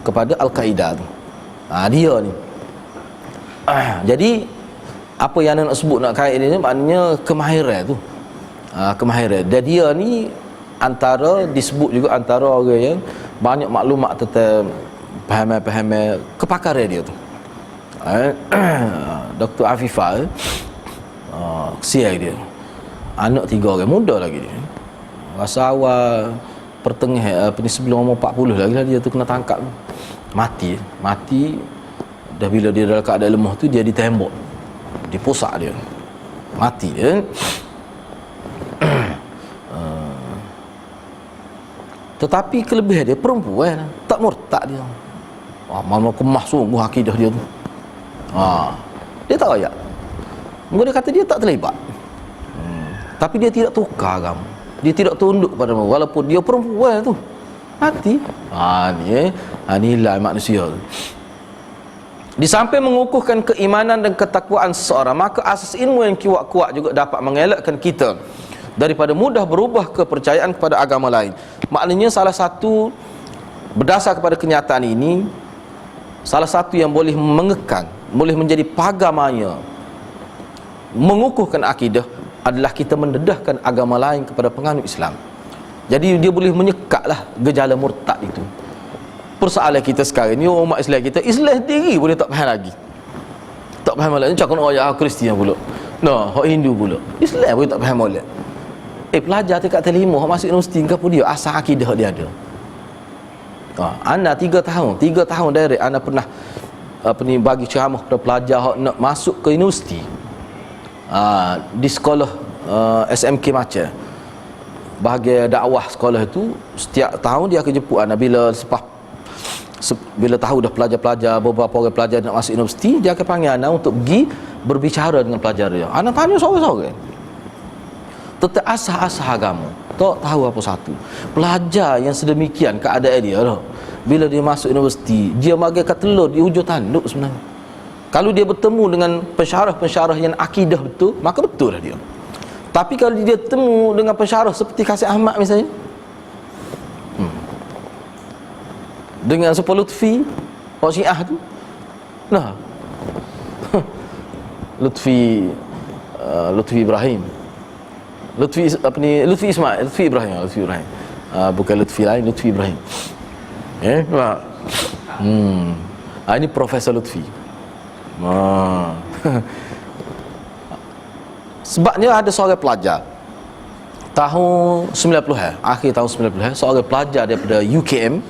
kepada Al-Qaeda tu. Dia ni. Jadi apa yang nak sebut nak kait ini maknanya kemahiran tu. Kemahiran. Dan dia ni disebut juga antara orang yang banyak maklumat tentang pahaman-pahaman kepakaran dia tu. Dr. Afifah kesian dia. Anak 3 orang, muda lagi dia. Rasa awal pertengah sebelum umur 40 lagi lah dia tu kena tangkap. Mati. Dah bila dia dalam keadaan lemah tu, dia ditembak, diposak dia, mati dia. Tetapi kelebihan dia perempuan, tak murtad dia. Mana kemah sungguh akidah dia tu. Dia tak royak. Mungkin dia kata dia tak terlibat. Tapi dia tidak tukar agama. Dia tidak tunduk pada mereka walaupun dia perempuan tu. Mati. Nilai manusia tu. Di samping mengukuhkan keimanan dan ketakwaan seseorang, maka asas ilmu yang kuat juga dapat mengelakkan kita daripada mudah berubah kepercayaan kepada agama lain. Maknanya salah satu, berdasar kepada kenyataan ini, salah satu yang boleh mengekang, boleh menjadi pagamanya mengukuhkan akidah adalah kita mendedahkan agama lain kepada penganut Islam. Jadi dia boleh menyekatlah gejala murtad itu. Persoalan kita sekarang ni, umat Islam kita, Islam sendiri boleh tak faham lagi. Tak faham lagi. Cakap orang Kristian pula. Orang Hindu pula. Islam boleh tak faham lagi. Pelajar tingkat terlima hok masuk universiti ke apa dia, asal akidah dia ada. Anda 3 tahun direct anda pernah bagi ceramah kepada pelajar hok nak masuk ke universiti. Di sekolah SMK Macam, bahagian dakwah sekolah itu setiap tahun dia akan jemput anda. Bila tahu dah pelajar-pelajar, beberapa orang pelajar nak masuk universiti, dia akan panggil anda untuk pergi berbicara dengan pelajar dia. Anda tanya seorang-seorang tentang asas-asas agama, tak tahu apa satu. Pelajar yang sedemikian keadaan dia lah, bila dia masuk universiti, dia bagaikan telur di hujung tanduk sebenarnya. Kalau dia bertemu dengan pensyarah-pensyarah yang akidah betul, maka betul lah dia. Tapi kalau dia bertemu dengan pensyarah seperti Kasih Ahmad misalnya, dengan Supar Lutfi, orang Syiah tu, Lutfi Ibrahim, Lutfi Ibrahim. Bukan Lutfi lain, Lutfi Ibrahim. Nampak? Ini Profesor Lutfi. Sebabnya ada seorang pelajar tahun 90-an, akhir tahun 90-an, seorang pelajar daripada UKM,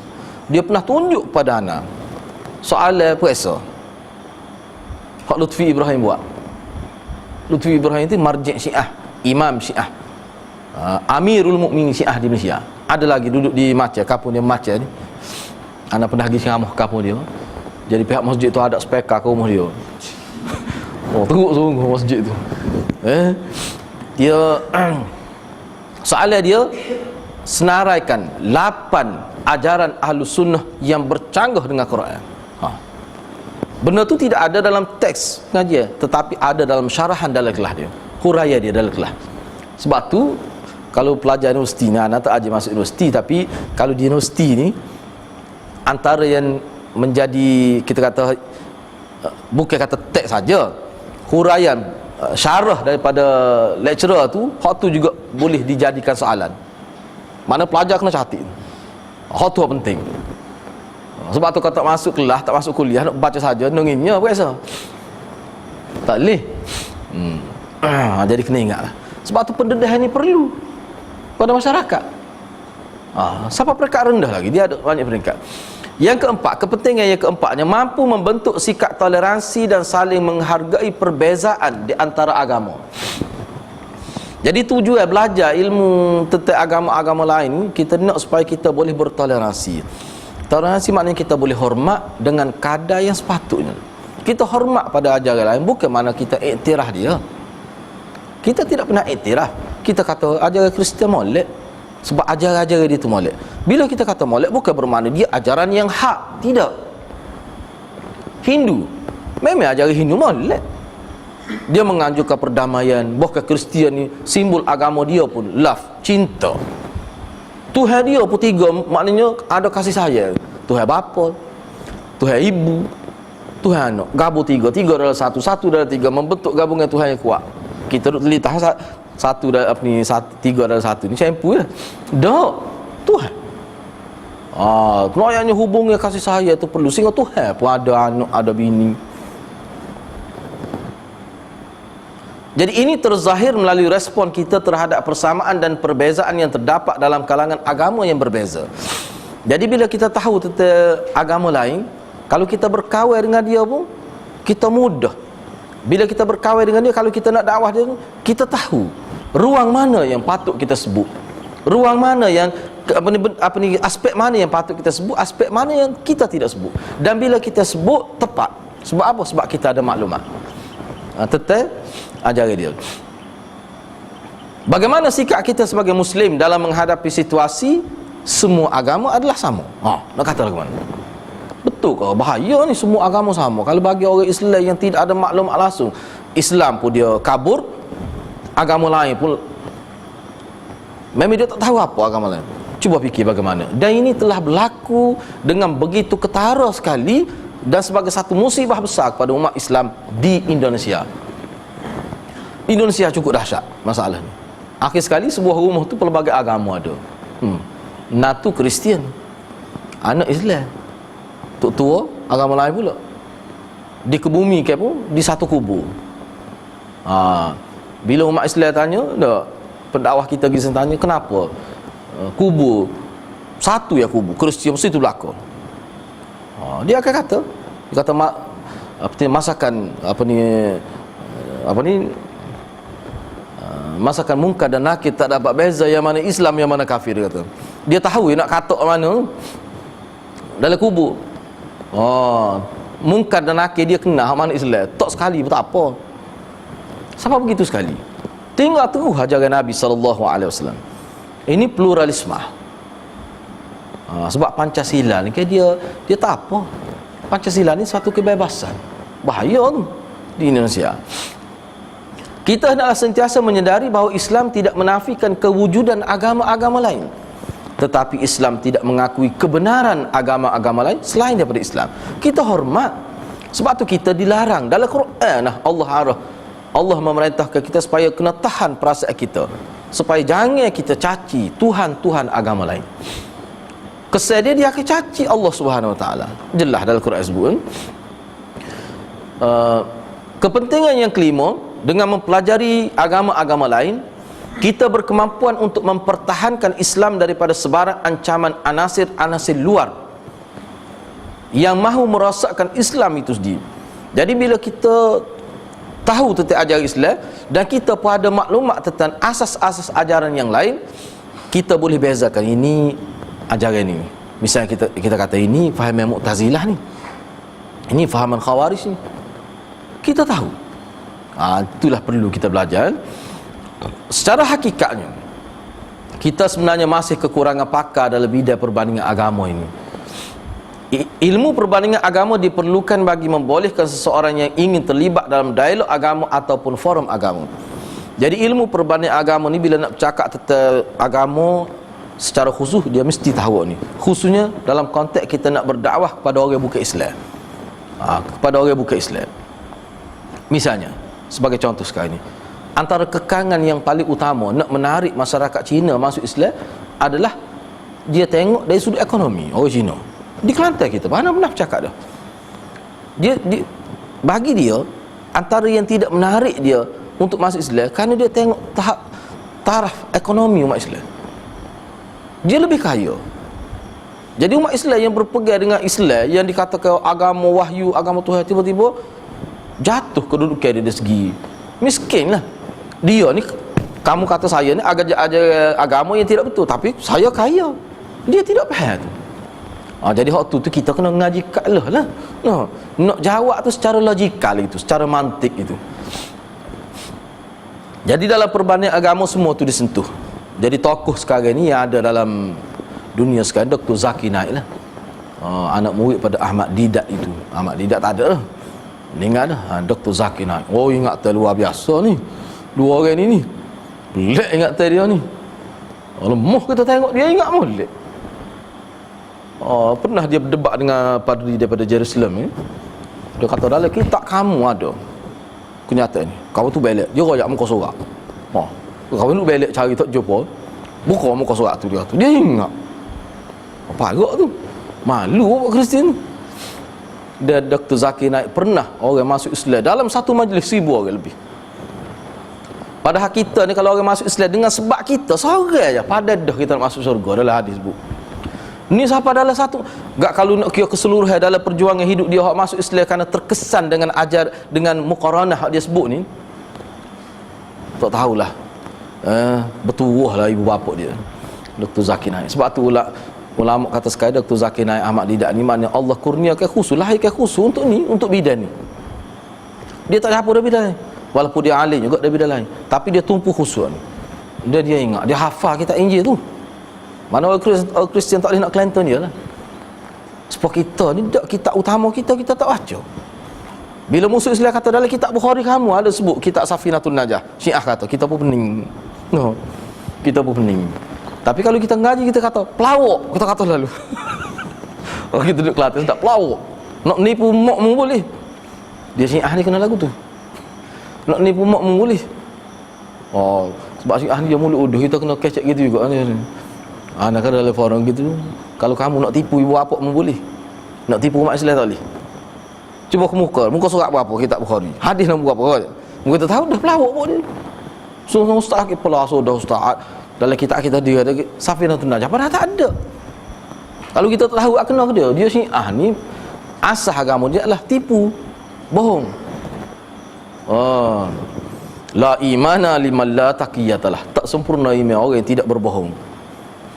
dia pernah tunjuk kepada ana soalan puasa hak Lutfi Ibrahim buat. Lutfi Ibrahim itu marji' Syiah, imam Syiah, Amirul Mukminin Syiah di Malaysia. Ada lagi duduk di Maca, kapun dia Maca ni. Ana pernah pergi ceramah kapun dia. Jadi pihak masjid tu ada speaker ke rumah dia. Teruk sungguh masjid tu. Dia soalan dia senaraikan 8 ajaran Ahlus Sunnah yang bercanggah dengan Quran. Benda tu tidak ada dalam teks pengajian, tetapi ada dalam syarahan dalam kelas dia, huraian dia dalam kelas. Sebab tu kalau pelajar universiti ni, anak tak aja masuk universiti, tapi kalau di universiti ni antara yang menjadi, kita kata bukan kata teks saja, huraian syarah daripada lecturer tu, hak tu juga boleh dijadikan soalan. Mana pelajar kena catat. Hak tu penting. Sebab tu kau tak masuk kelas, tak masuk kuliah, nak baca saja nenginya biasa. Tak boleh. Jadi kena ingatlah. Sebab tu pendedahan ni perlu pada masyarakat. Siapa peringkat rendah lagi, dia ada banyak peringkat. Yang keempat, kepentingan yang keempatnya, mampu membentuk sikap toleransi dan saling menghargai perbezaan di antara agama. Jadi tujuan belajar ilmu tentang agama-agama lain, kita nak supaya kita boleh bertoleransi. Toleransi maknanya kita boleh hormat dengan kadar yang sepatutnya. Kita hormat pada ajaran lain, bukan mana kita iktiraf dia. Kita tidak pernah iktiraf. Kita kata ajaran Kristian molek, sebab ajaran-ajaran dia tu molek. Bila kita kata molek, bukan bermakna dia ajaran yang hak. Tidak. Hindu, memang ajaran Hindu molek. Dia menganjurkan perdamaian. Bahkan Kristian ni, simbol agama dia pun love, cinta. Tuhan dia pun 3, maknanya ada kasih sayang. Tuhan bapa, Tuhan ibu, Tuhan anak. Gabung 3 dalam 1, 1 dalam 3, membentuk gabungan Tuhan yang kuat. Kita duduk telitah 1 dalam 3 dalam 1 ni campur lah. Tak, Tuhan. Kenayannya hubungnya kasih sayang tu perlu. Sehingga Tuhan pun ada anak, ada bini. Jadi ini terzahir melalui respon kita terhadap persamaan dan perbezaan yang terdapat dalam kalangan agama yang berbeza. Jadi bila kita tahu tentang agama lain, kalau kita berkawan dengan dia pun, kita mudah. Bila kita berkawan dengan dia, kalau kita nak dakwah dia, kita tahu ruang mana yang patut kita sebut, ruang mana yang aspek mana yang patut kita sebut, aspek mana yang kita tidak sebut. Dan bila kita sebut, tepat. Sebab apa? Sebab kita ada maklumat tentang ajaran dia. Bagaimana sikap kita sebagai Muslim dalam menghadapi situasi semua agama adalah sama? Nak kata bagaimana? Betul ke? Bahaya ni semua agama sama. Kalau bagi orang Islam yang tidak ada maklumat langsung, Islam pun dia kabur, agama lain pun memang dia tak tahu apa agama lain. Cuba fikir bagaimana. Dan ini telah berlaku dengan begitu ketara sekali dan sebagai satu musibah besar kepada umat Islam di Indonesia. Indonesia cukup dahsyat masalah ni. Akhir sekali sebuah rumah tu pelbagai agama ada. Natu Kristian, anak Islam, tok tua agama lain pula. Dikebumikan pun di satu kubur. Bila umat Islam tanya, pendakwah kita pergi tanya kenapa kubur satu ya kubur Kristian mesti tu belakang. Dia akan kata, masakan masakan mungkar dan nakir tak dapat beza yang mana Islam yang mana kafir, dia kata. Dia tahu nak katok mana dalam kubur. Mungkar dan nakir dia kenal mana Islam. Tok sekali pun tak apa. Siapa begitu sekali? Tinggal terus ajaran Nabi SAW. Ini pluralisme. Sebab Pancasila ni dia tak apa. Pancasila ni satu kebebasan. Bahaya tu di Indonesia. Kita hendaklah sentiasa menyedari bahawa Islam tidak menafikan kewujudan agama-agama lain, tetapi Islam tidak mengakui kebenaran agama-agama lain selain daripada Islam. Kita hormat. Sebab tu kita dilarang dalam Quran. Allah memerintahkan kita supaya kena tahan perasaan kita. supaya jangan kita caci Tuhan-Tuhan agama lain. Kesal dia akan caci Allah Subhanahu Wa Taala. Jelas dalam Quran sebut. Kepentingan yang kelima, dengan mempelajari agama-agama lain, kita berkemampuan untuk mempertahankan Islam daripada sebarang ancaman anasir-anasir luar yang mahu merosakkan Islam itu sendiri. Jadi bila kita tahu tentang ajaran Islam dan kita pun ada maklumat tentang asas-asas ajaran yang lain, kita boleh bezakan ini ajaran ini. Misalnya kita kata ini fahaman Mu'tazilah ni, ini fahaman Khawarij ni, kita tahu. Itulah perlu kita belajar. Secara hakikatnya kita sebenarnya masih kekurangan pakar dalam bidang perbandingan agama ini. Ilmu perbandingan agama diperlukan bagi membolehkan seseorang yang ingin terlibat dalam dialog agama ataupun forum agama. Jadi ilmu perbandingan agama ni, bila nak bercakap tentang agama secara khusus, dia mesti tahu ni, khususnya dalam konteks kita nak berdakwah kepada orang bukan Islam. Kepada orang bukan Islam. Misalnya, sebagai contoh sekarang ni, antara kekangan yang paling utama nak menarik masyarakat Cina masuk Islam adalah dia tengok dari sudut ekonomi. Orang Cina di Kelantan kita mana pernah bercakap dah, dia bagi dia antara yang tidak menarik dia untuk masuk Islam kerana dia tengok taraf ekonomi umat Islam. Dia lebih kaya. Jadi umat Islam yang berpegang dengan Islam yang dikatakan agama wahyu, agama Tuhan, tiba-tiba jatuh kedudukan dia dari segi miskin lah. Dia ni, kamu kata saya ni agama yang tidak betul, tapi saya kaya. Dia tidak faham tu. Jadi waktu tu kita kena ngaji kalah lah. Nak jawab tu secara logikal itu, secara mantik itu. Jadi dalam perbandingan agama semua tu disentuh. Jadi tokoh sekarang ni yang ada dalam dunia sekarang, Dr. Zakir Naik lah. Anak murid pada Ahmad Didat itu. Ahmad Didat tak ada lah. Ni ingat dah, Dr. Zakir Naik. Oh, ingat luar biasa ni. Dua orang ni pelik ingat dia ni. Lemah kita tengok dia ingat molek. Pernah dia berdebat dengan padri daripada Jerusalem ni. Dia kata dalam kitab kamu ada kenyataan ni, kau tu belik, dia royak muka surat. Kau ni belik cari tak jumpa, buka muka surat tu, dia ingat. Apa agak tu? Malu buat Kristian tu. Dan Dr. Zakir Naik pernah orang masuk Islam dalam satu majlis 1000 orang lebih. Padahal kita ni kalau orang masuk Islam dengan sebab kita seorang je, pada dah kita nak masuk surga dalam hadis bu. Ni siapa dalam satu, gak kalau nak kira keseluruhan dalam perjuangan hidup dia hak masuk Islam kerana terkesan dengan dengan muqaranah hak dia sebut ni. Tak tahulah. Bertuah lah ibu bapa dia, Dr. Zakir Naik. Sebab tu ulama kata sekali Dr. Zakir Naik Ahmad Didat ni maknanya Allah kurniakan khusus, lahirkan khusus untuk ni, untuk bidang ni. Dia tak campur dari bidang lain. Walaupun dia alim juga dari bidang lain, tapi dia tumpu khusus ni. Dia ingat, dia hafal kitab Injil tu. Mana orang Kristian tak boleh nak Kelantan dia lah. Sebab kita ni kitab utama kita tak baca. Bila musuh Islam kata dalam kitab Bukhari kamu ada sebut kitab Safinatun Najah, Syiah kata kita pun pening. Kita pun pening. Tapi kalau kita ngaji kita kata pelawak, kita kata lalu. Orang kita duduk Kelantan tak pelawak. Nak nipu mak mu boleh. Dia Syiah ni kena lagu tu. Nak nipu mak mu boleh. Sebab Syiah ni dia mulut uduh, kita kena kecek gitu juga ni. Nak ada dalam forum gitu. Kalau kamu nak tipu ibu bapa mu boleh. Nak tipu umat Islam tak boleh. Cuba ke muka surat berapa kitab Bukhari. Hadis nombor berapa. Mu kita tahu dah pelawak pun dia. So ustaz ke pula dah ustaz. Dalam kitab kita dia ada Safinatun Najah, padahal tak ada. Kalau kita tak tahu kena ke dia Syiah ni asas agama dia adalah tipu, bohong. La imana liman la taqiyatalah. Tak sempurna iman orang yang tidak berbohong,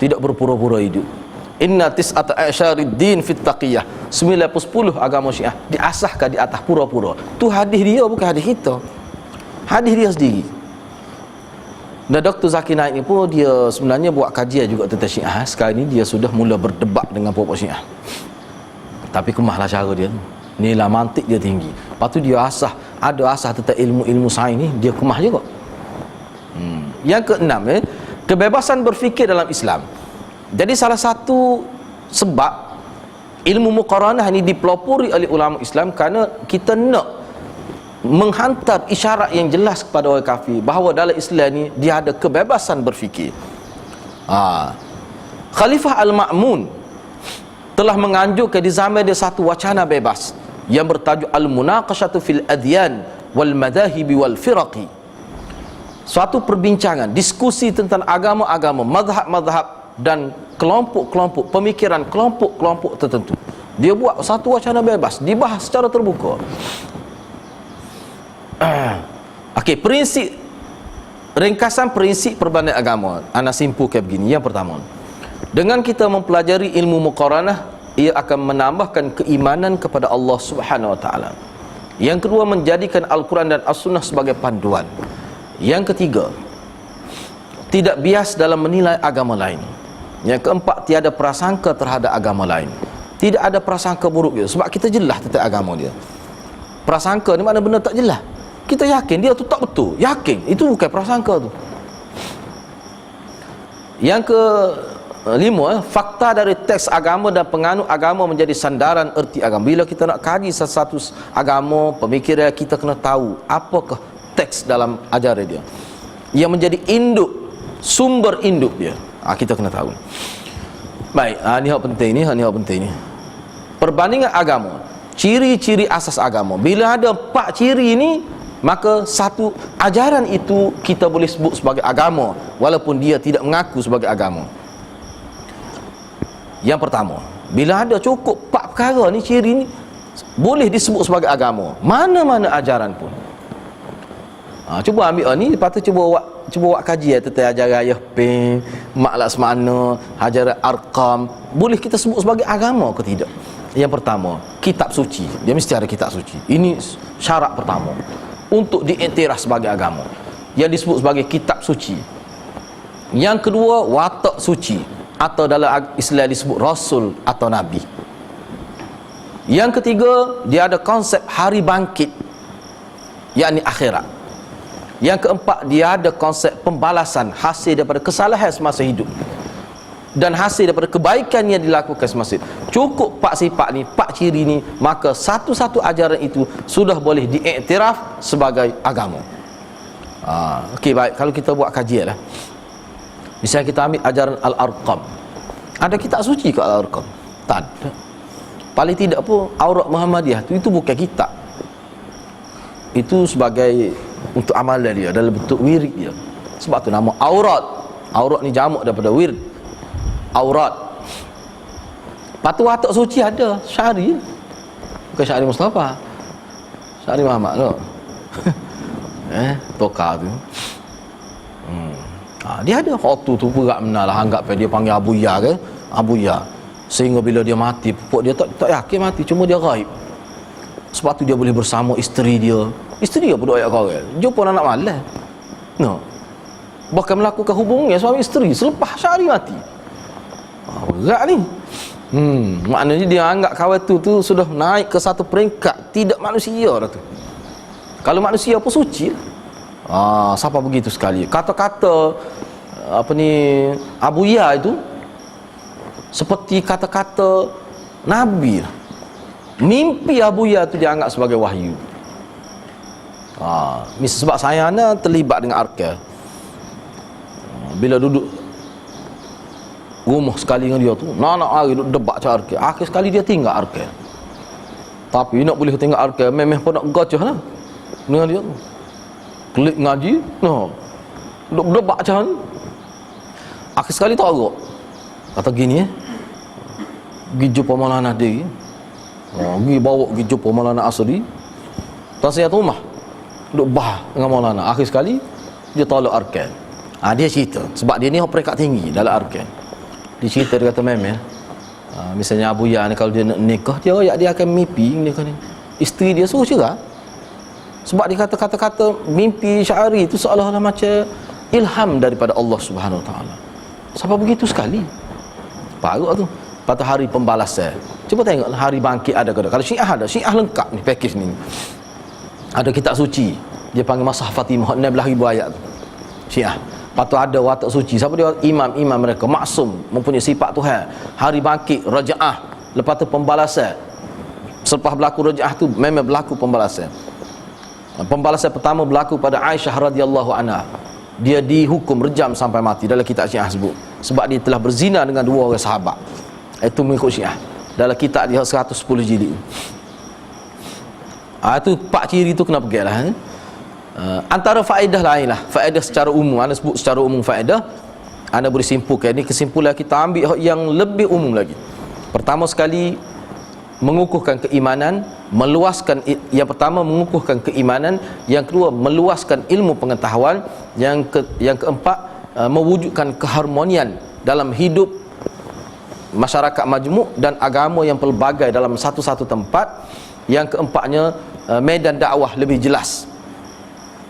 tidak berpura-pura hidup. Inna tis'ata a'syarid din fit taqiyah. 9/10 agama Syiah diasahkan di atas pura-pura. Tu hadis dia, bukan hadis kita. Hadis dia sendiri. Dan Dr. Zakir Naik ni pun dia sebenarnya buat kajian juga tentang Syiah. Sekarang ni dia sudah mula berdebat dengan puak-puak Syiah. Tapi kemahlah cara dia tu. Nilai mantik dia tinggi. Lepas tu dia ada asah tentang ilmu-ilmu sains ni, dia kemah juga. Yang keenam, kebebasan berfikir dalam Islam. Jadi salah satu sebab ilmu muqaranah ni dipelopori oleh ulama Islam kerana kita nak menghantar isyarat yang jelas kepada orang kafir bahawa dalam Islam ni dia ada kebebasan berfikir. Khalifah Al-Ma'mun telah menganjurkan di zaman dia satu wacana bebas yang bertajuk Al-Munaqashatu fil Adyan wal Madahibi wal Firaqi. Suatu perbincangan, diskusi tentang agama-agama, mazhab-mazhab dan kelompok-kelompok pemikiran, kelompok-kelompok tertentu. Dia buat satu wacana bebas, dibahas secara terbuka. Okey, prinsip, ringkasan prinsip perbandingan agama ana simpulkan begini. Yang pertama, dengan kita mempelajari ilmu muqaranah, ia akan menambahkan keimanan kepada Allah Subhanahu wa taala. Yang kedua, menjadikan Al-Quran dan As-Sunnah sebagai panduan. Yang ketiga, tidak bias dalam menilai agama lain. Yang keempat, tiada prasangka terhadap agama lain. Tidak ada prasangka buruk dia, sebab kita jelas tentang agama dia. Prasangka ni mana benda tak jelas. Kita yakin dia tu tak betul, yakin, itu bukan prasangka tu. Yang kelima, fakta dari teks agama dan penganut agama menjadi sandaran erti agama. Bila kita nak kaji sesuatu agama, pemikiran, kita kena tahu apakah teks dalam ajaran dia yang menjadi induk, sumber induk dia. Kita kena tahu. Baik, ni hak penting ni, ni hak penting ni. Perbandingan agama, ciri-ciri asas agama. Bila ada 4 ciri ni, maka satu ajaran itu kita boleh sebut sebagai agama walaupun dia tidak mengaku sebagai agama. Yang pertama, bila ada cukup 4 perkara ni, ciri ni, boleh disebut sebagai agama mana-mana ajaran pun. Cuba ambil ni, lepas tu cuba buat kajian tentang ajaran Yahpin, Mak Laksmana, ajaran Arqam. Boleh kita sebut sebagai agama ke tidak? Yang pertama, kitab suci. Dia mesti ada kitab suci. Ini syarat pertama untuk diiktiraf sebagai agama, yang disebut sebagai kitab suci. Yang kedua, watak suci, atau dalam Islam disebut Rasul atau Nabi. Yang ketiga, dia ada konsep hari bangkit, yakni akhirat. Yang keempat, dia ada konsep pembalasan hasil daripada kesalahan semasa hidup dan hasil daripada kebaikan yang dilakukan semasa hidup. Cukup 4 sifat ni, 4 ciri ni, maka satu-satu ajaran itu sudah boleh diiktiraf sebagai agama. Okey, baik, kalau kita buat kajian lah. Misalnya kita ambil ajaran Al-Arqam. Ada kitab suci ke Al-Arqam? Tak ada. Paling tidak pun Aurat Muhammadiyah itu bukan kitab. Itu sebagai untuk amalan dia, dalam bentuk wirid dia. Sebab tu nama aurat. Aurat ni jamak daripada wird. Aurat. Patu watak suci ada, Syari. Bukan Syari Mustafa. Syari Muhammad tu. Tokar tu. Dia ada waktu tu berat menalah, anggap dia panggil Abuya ke? Abuya. Sehingga bila dia mati, pupuk dia tak yakin mati, cuma dia gaib. Sebab tu dia boleh bersama isteri dia. Isteri dia pun ayat korang. Jumpa anak malam. No. Bahkan melakukan hubungan suami isteri selepas Syari mati. Berat ni. Maknanya dia anggap kawan tu sudah naik ke satu peringkat tidak manusia dah tu. Kalau manusia pun suci. Siapa begitu sekali. Kata-kata Abuya itu seperti kata-kata Nabi. Mimpi Abuya itu dianggap sebagai wahyu. Sebab saya terlibat dengan Arkel. Bila duduk rumah sekali dengan dia tu, nak hari duduk debat macam Arkel. Akhir sekali dia tinggal Arkel. Tapi nak boleh tinggal Arkel, memang pun nak gacah lah dengan dia tu. Klik ngaji, duduk debat macam ni. Akhir sekali tak agak. Kata gini pergi jumpa Maulana dia. Pergi bawa pergi jumpa Maulana Asri. Tasiyat rumah. Duduk bah dengan Maulana. Akhir sekali dia tolak Arkan. Dia cerita sebab dia ni peringkat tinggi dalam Arkan. Dia cerita, dia kata memang misalnya Abuya ni kalau dia nak nikah, dia akan mimpi nikah ni. Isteri dia suruh cerah. Sebab dia kata-kata mimpi Syari itu seolah-olah macam ilham daripada Allah Subhanahu Wa Taala. Sampai begitu sekali. Parut tu. Pada hari pembalasan. Cuba tengok hari bangkit ada ke tak? Kalau Syiah ada, Syiah lengkap ni pakej ni. Ada kitab suci. Dia panggil Masah Fatimah 16,000 ayat tu. Syiah. Lepas tu ada watak suci. Siapa dia? Imam-imam mereka maksum, mempunyai sifat Tuhan. Hari bangkit, raja'ah. Lepas tu pembalasan. Selepas berlaku raja'ah tu memang berlaku pembalasan. Pembalasan pertama berlaku pada Aisyah radhiyallahu anha. Dia dihukum rejam sampai mati dalam kitab Syiah sebut, sebab dia telah berzina dengan dua orang sahabat. Itu mengikut Syiah dalam kitab dia 110 jilid. Itu 4 ciri tu kena pegang. Antara faedah lain lah, faedah secara umum, anda sebut secara umum faedah, anda boleh simpulkan. Ini kesimpulan kita ambil yang lebih umum lagi. Pertama sekali, mengukuhkan keimanan, meluaskan. Yang pertama, mengukuhkan keimanan. Yang kedua, meluaskan ilmu pengetahuan. Yang keempat, mewujudkan keharmonian dalam hidup masyarakat majmuk dan agama yang pelbagai dalam satu-satu tempat. Yang keempatnya, medan dakwah lebih jelas,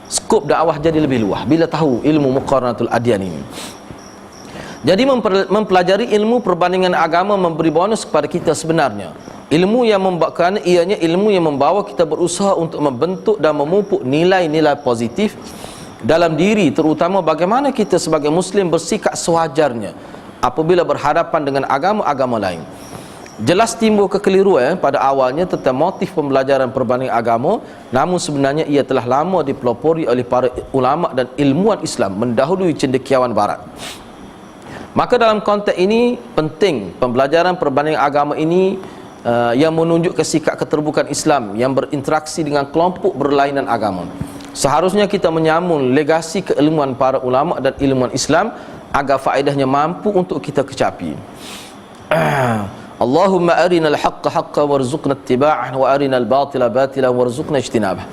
skop dakwah jadi lebih luas bila tahu ilmu muqaranatul adyan ini. Jadi mempelajari ilmu perbandingan agama memberi bonus kepada kita sebenarnya. Ilmu yang kerana ianya ilmu yang membawa kita berusaha untuk membentuk dan memupuk nilai-nilai positif dalam diri, terutama bagaimana kita sebagai muslim bersikap sewajarnya apabila berhadapan dengan agama-agama lain. Jelas timbul kekeliruan pada awalnya tentang motif pembelajaran perbandingan agama, namun sebenarnya ia telah lama dipelopori oleh para ulama dan ilmuwan Islam mendahului cendekiawan barat. Maka dalam konteks ini penting pembelajaran perbandingan agama ini yang menunjukkan sikap keterbukaan Islam yang berinteraksi dengan kelompok berlainan agama. Seharusnya kita menyambung legasi keilmuan para ulama dan ilmuwan Islam agar faedahnya mampu untuk kita kecapi. Allahumma arinal haqqa haqqa warzuqna ittiba'ah wa arinal batila batila warzuqna ijtinabah.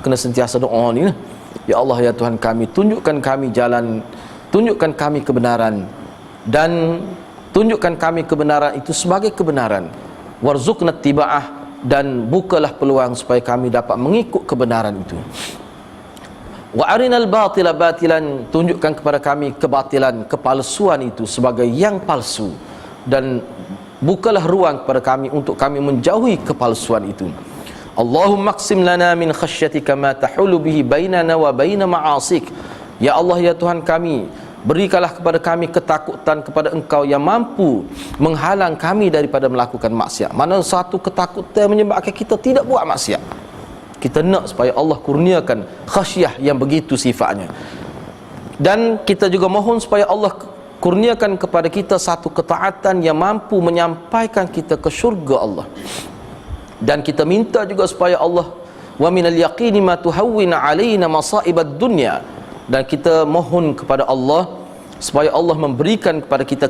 Kena sentiasa doa ni. Ya Allah, ya Tuhan kami, tunjukkan kami jalan, tunjukkan kami kebenaran, dan tunjukkan kami kebenaran itu sebagai kebenaran. Warzuqna ittiba'ah, dan bukalah peluang supaya kami dapat mengikut kebenaran itu. Wa arinal batila batilan, tunjukkan kepada kami kebatilan, kepalsuan itu sebagai yang palsu, dan bukalah ruang kepada kami untuk kami menjauhi kepalsuan itu. Allahumma aqsim lana min khasyatika ma tahulu bihi bainana wa baina ma'asik. Ya Allah, ya Tuhan kami, berikanlah kepada kami ketakutan kepada Engkau yang mampu menghalang kami daripada melakukan maksiat. Mana satu ketakutan menyebabkan kita tidak buat maksiat. Kita nak supaya Allah kurniakan khasyah yang begitu sifatnya. Dan kita juga mohon supaya Allah kurniakan kepada kita satu ketaatan yang mampu menyampaikan kita ke syurga Allah. Dan kita minta juga supaya Allah, wa minal yaqini ma tuhawwina alaina masaibad dunya, dan kita mohon kepada Allah supaya Allah memberikan kepada kita